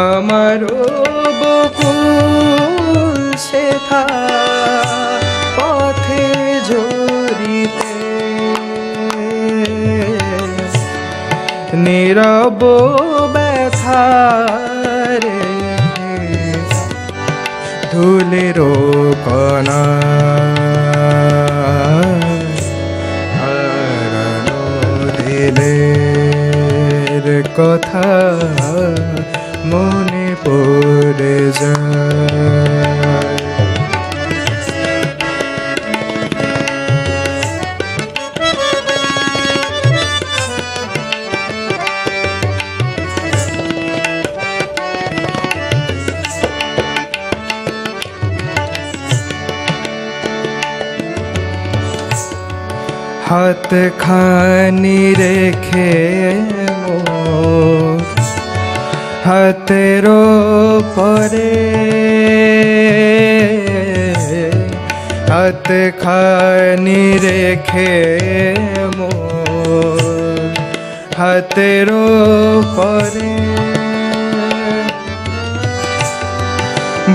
C: আমারও বকুল সেথা পথে জড়িতে। নীরব ব্যথারে ধুলের কণা হারানো দিলের কথা মনে পড়ে যায়। হাত খানি রেখে মোর হাতের পরে, হাত খানি রেখে মোর হাতের পরে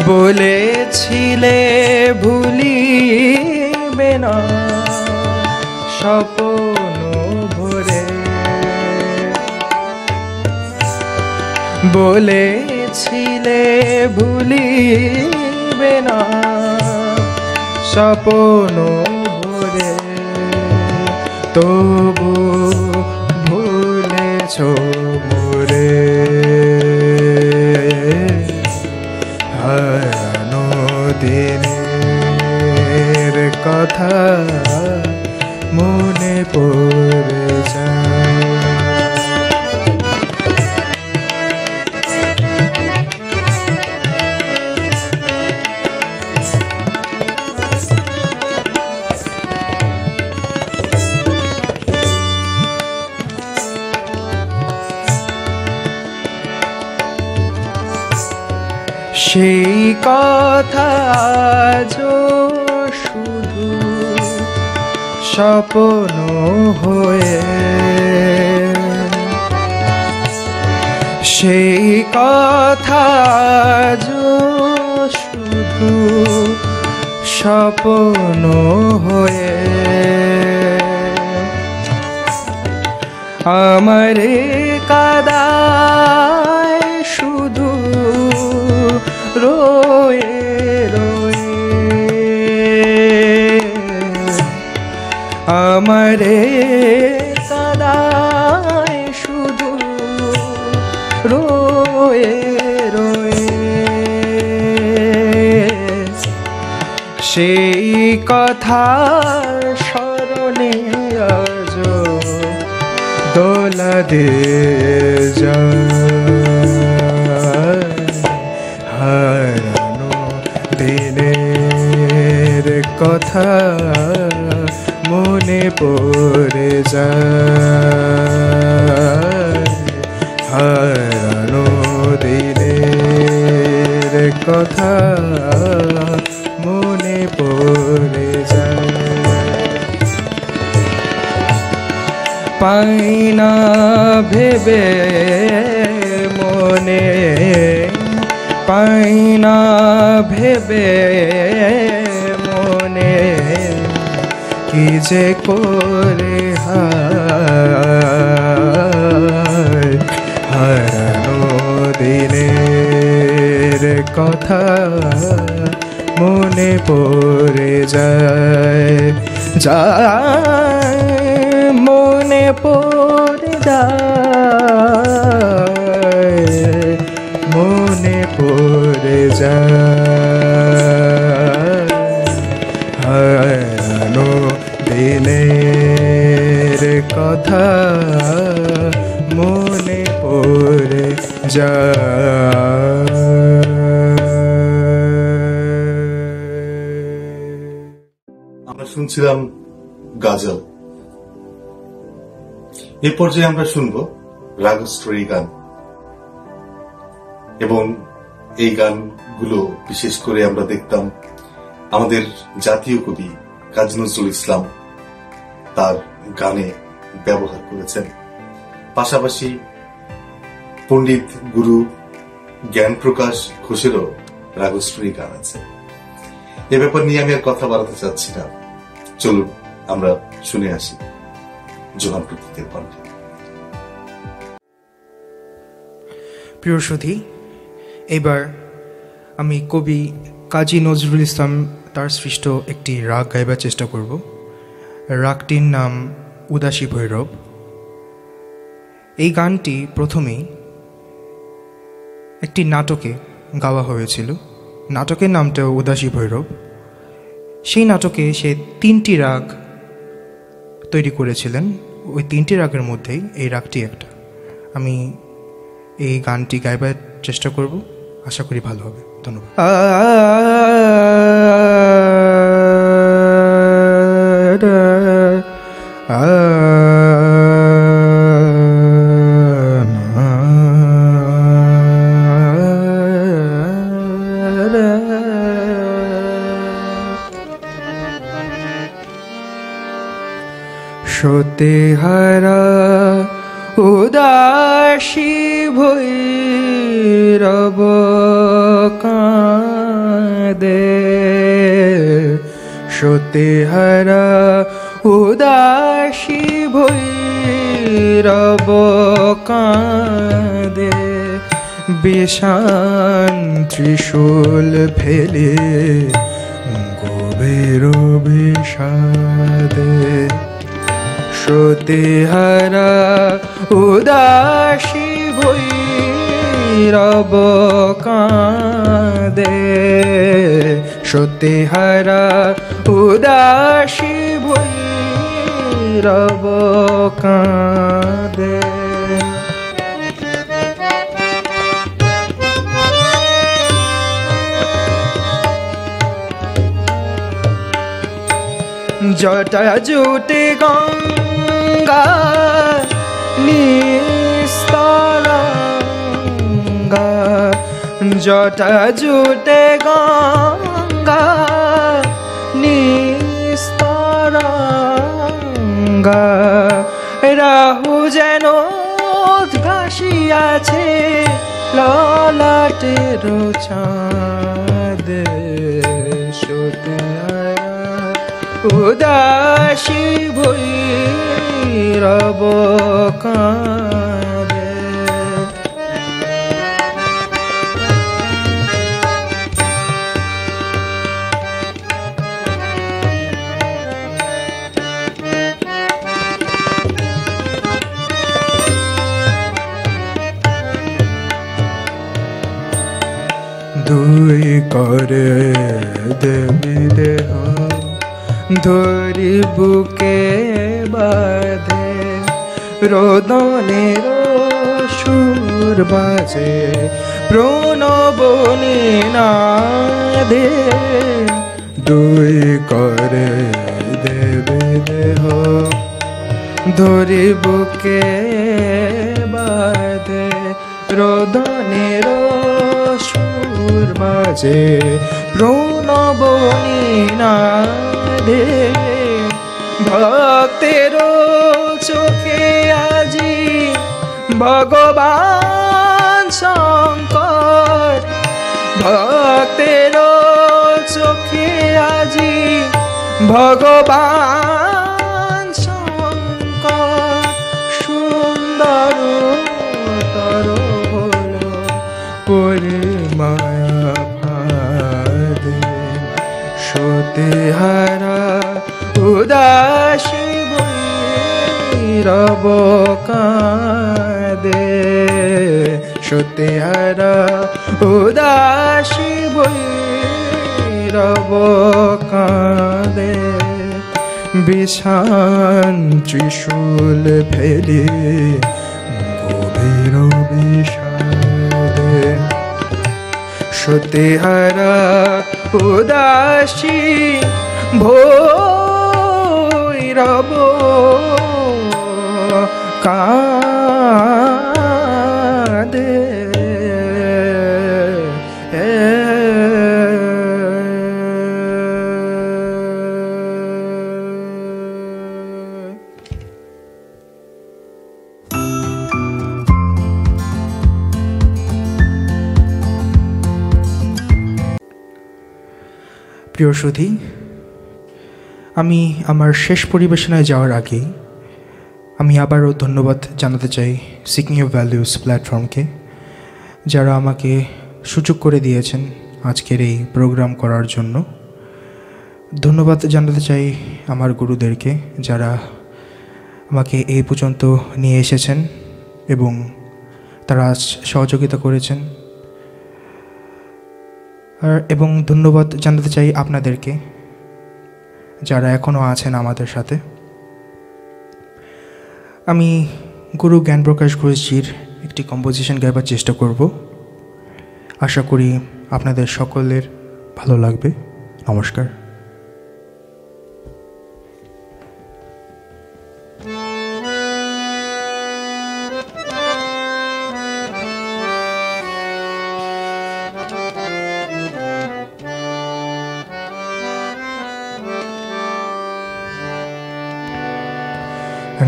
C: বলেছিলে ভুলিবে না স্বপ্ন ভরে, বলেছিলে ভুলিবে না স্বপ্ন ভরে, তবু ভুলেছ মোরে হারানো দিনের কথা মনে পড়ে যায়। সেই কথা আজও শুধু স্বপ্ন হয়ে, সেই কথা আজও শুধু স্বপ্ন হয়ে আমারে কাদায় শুধু রয়ে রয়ে, আমারে কাদায় শুধু রয়ে রয়ে, সেই কথা স্মরণে আজ দোলা দিয়ে যায়। হারানো দিনের কথা মনে পড়ে যায়। হারানো দিনের কথা মনে পড়ে যায়। পাই না ভেবে মনে, পাই না ভেবে মনে কি যে করে হারানো দিনের কথা মনে পড়ে যায়। যায় মনে পড়ে যায়, মনে পড়ে যায়। হারানো দিনের কথা মনে পড়ে যায়।
A: আমরা শুনছিলাম গাজল। এ পর্যায়ে আমরা শুনব রাগস্টোরি গান, এবং এই গানগুলো বিশেষ করে আমরা দেখতাম আমাদের জাতীয় কবি কাজী নজরুল ইসলাম তার গানে ব্যবহার করেছেন। পাশাপাশি পণ্ডিত গুরু জ্ঞানপ্রকাশ ঘোষেরও রাগস্টোরি গান আছে। এ ব্যাপার নিয়ে আমি আর কথা বাড়াতে চাচ্ছি না, চলুন আমরা শুনে আসি জোহান প্রতীকের কণ্ঠে।
C: প্রিয় সুধী, এবার আমি কবি কাজী নজরুল ইসলাম তার সৃষ্ট একটি রাগ গাইবার চেষ্টা করব। রাগটির নাম উদাসী ভৈরব। এই গানটি প্রথমেই একটি নাটকে গাওয়া হয়েছিল। নাটকের নামটাও উদাসী ভৈরব। সেই নাটকে সে 3টি রাগ তৈরি করেছিলেন। ওই 3টি রাগের মধ্যেই এই রাগটি একটা। আমি এই গানটি গাইবার চেষ্টা করব, আশা করি ভালো হবে। ধন্যবাদ। সতেহারা উদাসী ভৈরব কাঁদে, সতেহারা উদাসী ভৈরব কাঁদে, বিষাণ ত্রিশূল ফেলে গভীর বিষাদে। সতেহারা উদাসী ভৈরব কাঁদে, সতেহারা উদাসী ভৈরব কাঁদে। জটা জুটে গঙ্গা নিস্তরঙ্গা, জটা জুটে গঙ্গা নিস্তরঙ্গা, রাহু যেন ঘাসিয়াছে ললাটের চাঁদে। উদাসী ভৈরব কাঁদে। দুই করে দেবী দেহ ধরি বুকে বাঁধে, রোদনের সুর বাজে প্রণবনী নাদে। দুই করে দেবে দেহ ধরি বুকে বাঁধে, রোদনের সুর বাজে প্রণবনী নাদে। ভক্তের চোখে আজি ভগবান শঙ্কর, ভক্তের চোখে আজি ভগবান শঙ্কর। সুন্দর তর হলো পরে মায়া ফাঁদে, সতেহারা উদাসী ভৈরব কাঁদে, সতেহারা উদাসী ভৈরব কাঁদে। বিষাণ ত্রিশূল ফেলে গভীর বিষাদে, সতেহারা উদাসী ভৈরব কাঁদে। প্রিয় সুধী, আমি আমার শেষ পরিবেশনায় যাওয়ার আগে আমি আবারও ধন্যবাদ জানাতে চাই সিকিং ইউর ভ্যালুস প্ল্যাটফর্মকে। যারা আমাকে সুযোগ করে দিয়েছেন আজকের এই প্রোগ্রাম করার জন্য। ধন্যবাদ জানাতে চাই আমার গুরুদেরকে, যারা আমাকে এই পর্যন্ত নিয়ে এসেছেন এবং তারা সহযোগিতা করেছেন। এবং ধন্যবাদ জানাতে চাই আপনাদেরকে, যারা এখনও আছেন আমাদের সাথে। আমি গুরু জ্ঞানপ্রকাশ ঘোষজির একটি কম্পোজিশন গাইবার চেষ্টা করব। আশা করি আপনাদের সকলের ভালো লাগবে। নমস্কার।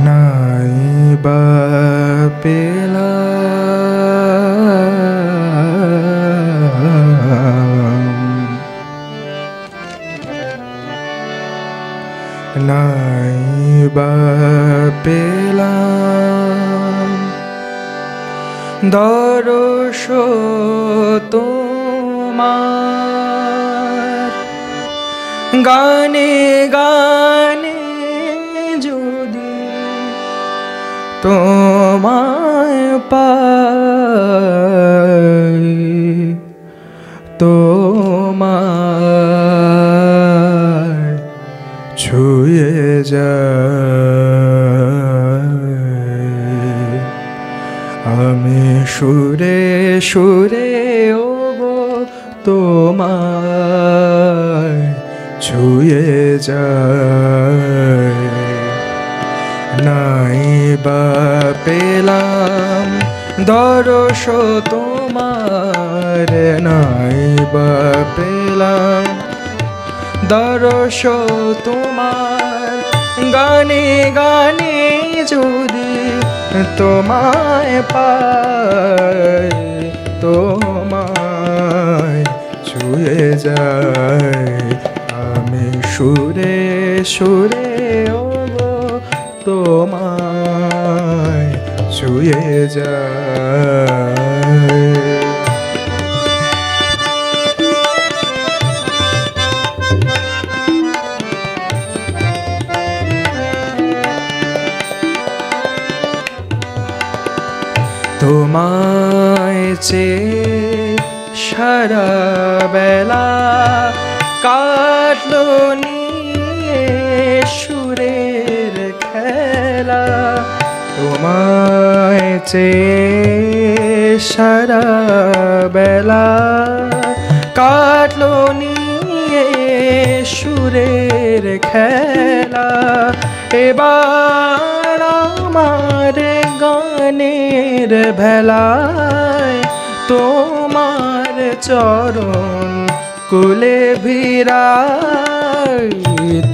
C: নাই বা পেলাম, নাই বা পেলাম দরশ তোমার, গানে গানে যদি তোমায় পাই, তোমায় ছুঁয়ে যায় আমি সুরে সুরে ওগো, তোমায় ছুঁয়ে যায়। নাই বা পেলাম দরশ তোমার, নাই বা পেলাম দরশ তোমার, গানে গানে যদি তোমায় পাই, তোমায় ছুঁয়ে যায় আমি সুরে সুরে ওগো, তোমায় ছুঁয়ে যায়। তোমায় চেয়ে সারা বেলা কাটলো নিয়ে সুরের খেলা, তোমায় চেয়ে সারা বেলা কাটলো নিয়ে সুরের খেলা। এবার আমার গানের ভেলায় তোমার চরণ কুলে ভিড়াই,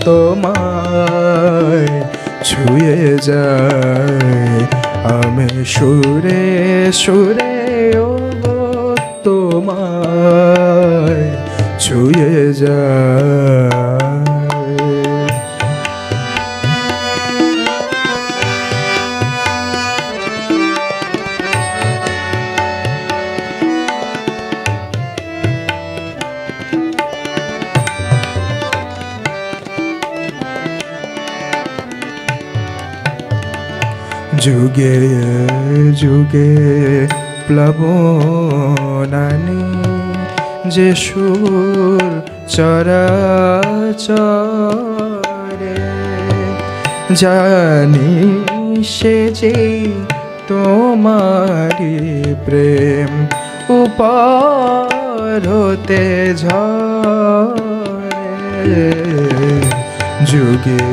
C: তোমায় ছুঁয়ে যায় আমি সুরে সুরে ওগো, তোমায় ছুঁয়ে যায়। যুগে যুগে প্লাবনানি যে সুর চরাচরে, জানি সে যে তোমারি প্রেম উপর হতে ঝরে। যুগে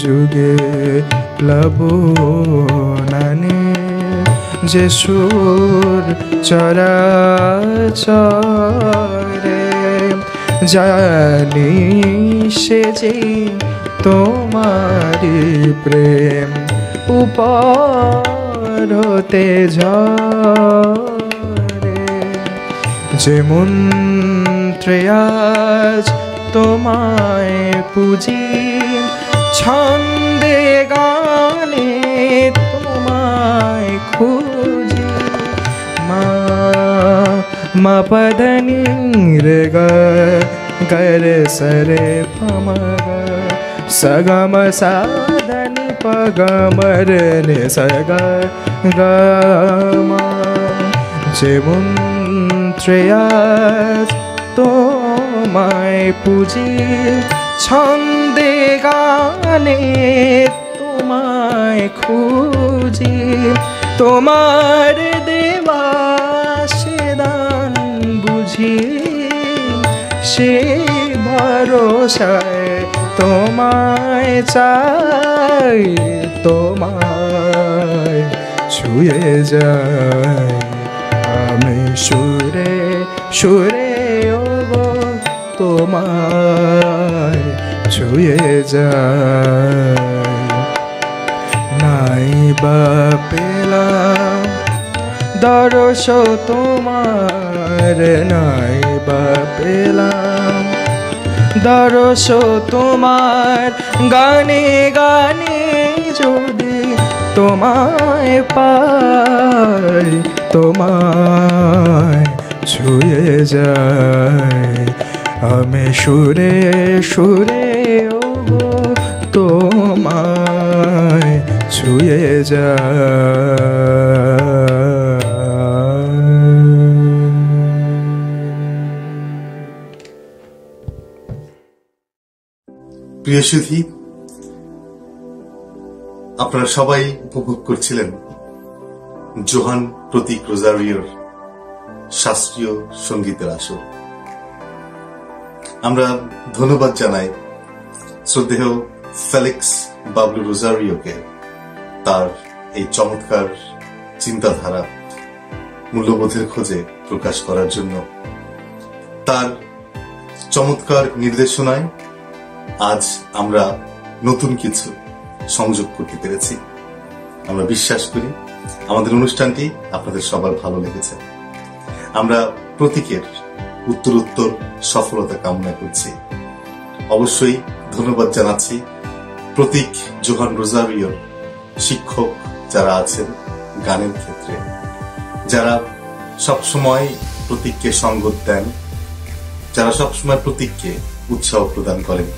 C: যুগে প্লাবনানি যে সুর চরাচরে, জানি সে যে তোমারি প্রেম উপর হতে ঝরে। যে মন্ত্রে আজ তোমায় পুজি, ছন্দে গানে তোমায় খুঁজি, মা ma pa da ni re ga ga re sa re pa ma ga sa ga ma sa da ni pa ga ma re ni sa ga ga ma যেমন শ্রেয়াস তোমায় পুজি ছন্দে গানে তোমায় খুঁজি তোমার দেওয়া সে দান বুঝি সে ভরসায় তোমায় চাই তোমায় ছুঁয়ে যায় আমি সুরে সুরে ওগো তোমায় ছুঁয়ে যায় নাই বা পেলাম দরস তোমার নাই বা পেলাম দরস তোমার গানে গানে যদি তোমায় পাই তোমায় ছুঁয়ে যায় আমি সুরে সুরে ওগো তোমায় ছুঁয়ে
A: প্রিয় সুধী, আপনারা সবাই উপভোগ করছিলেন জোহান প্রতীক রোজারিওর শাস্ত্রীয় সঙ্গীতের আসর। আমরা ধন্যবাদ জানাই শ্রদ্ধেয় ফেলিক্স বাবলু রোজারিওকে তার এই চমৎকার চিন্তাধারা মূল্যবোধের খোঁজে প্রকাশ করার জন্য। তার চমৎকার নির্দেশনায় আজ আমরা নতুন কিছু সংযোগ করতে পেরেছি। আমরা বিশ্বাস করি আমাদের অনুষ্ঠানটি আপনাদের সবার ভালো লেগেছে। আমরা প্রতীকের উত্তরোত্তর সফলতা কামনা করছি। অবশ্যই ধন্যবাদ জানাচ্ছি প্রতীক জোহান রোজারিওর শিক্ষক যারা আছেন গানের ক্ষেত্রে, যারা সবসময় প্রতীককে সঙ্গত দেন, যারা সবসময় প্রতীককে উৎসাহ প্রদান করেন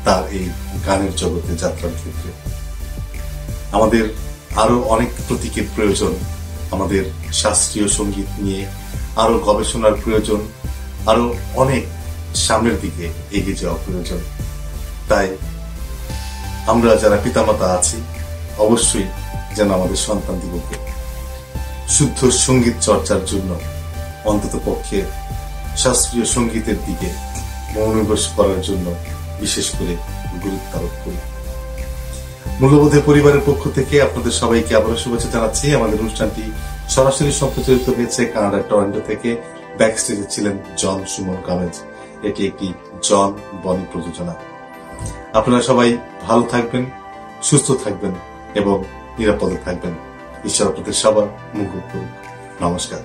A: তার এই গানের জগতে যাত্রার ক্ষেত্রে। আমাদের আরো অনেক প্রতীকের প্রয়োজন, আমাদের শাস্ত্রীয় সঙ্গীত নিয়ে আরো গবেষণার প্রয়োজন, আরো অনেক সামনের দিকে এগিয়ে যাওয়া প্রয়োজন। তাই আমরা যারা পিতামাতা আছি অবশ্যই যেন আমাদের সন্তানদিগকে শুদ্ধ সঙ্গীত চর্চার জন্য অন্তত পক্ষে শাস্ত্রীয় সঙ্গীতের দিকে মনোনিবেশ করার জন্য বিশেষ করে গুরুত্ব আরোপ করি। মূল্যবোধের পরিবারের পক্ষ থেকে আপনাদের সবাইকে আবারও শুভেচ্ছা জানাচ্ছি। আমাদের অনুষ্ঠানটি সরাসরি সম্প্রচারিত হয়েছে কানাডার টরন্টো থেকে। ব্যাকস্টেজে ছিলেন জন সুমন কামেজ। এটি একটি জন বনি প্রযোজনা। আপনারা সবাই ভালো থাকবেন, সুস্থ থাকবেন এবং নিরাপদে থাকবেন। ঈশ্বর আপনাদের সবার মঙ্গল করুক। নমস্কার।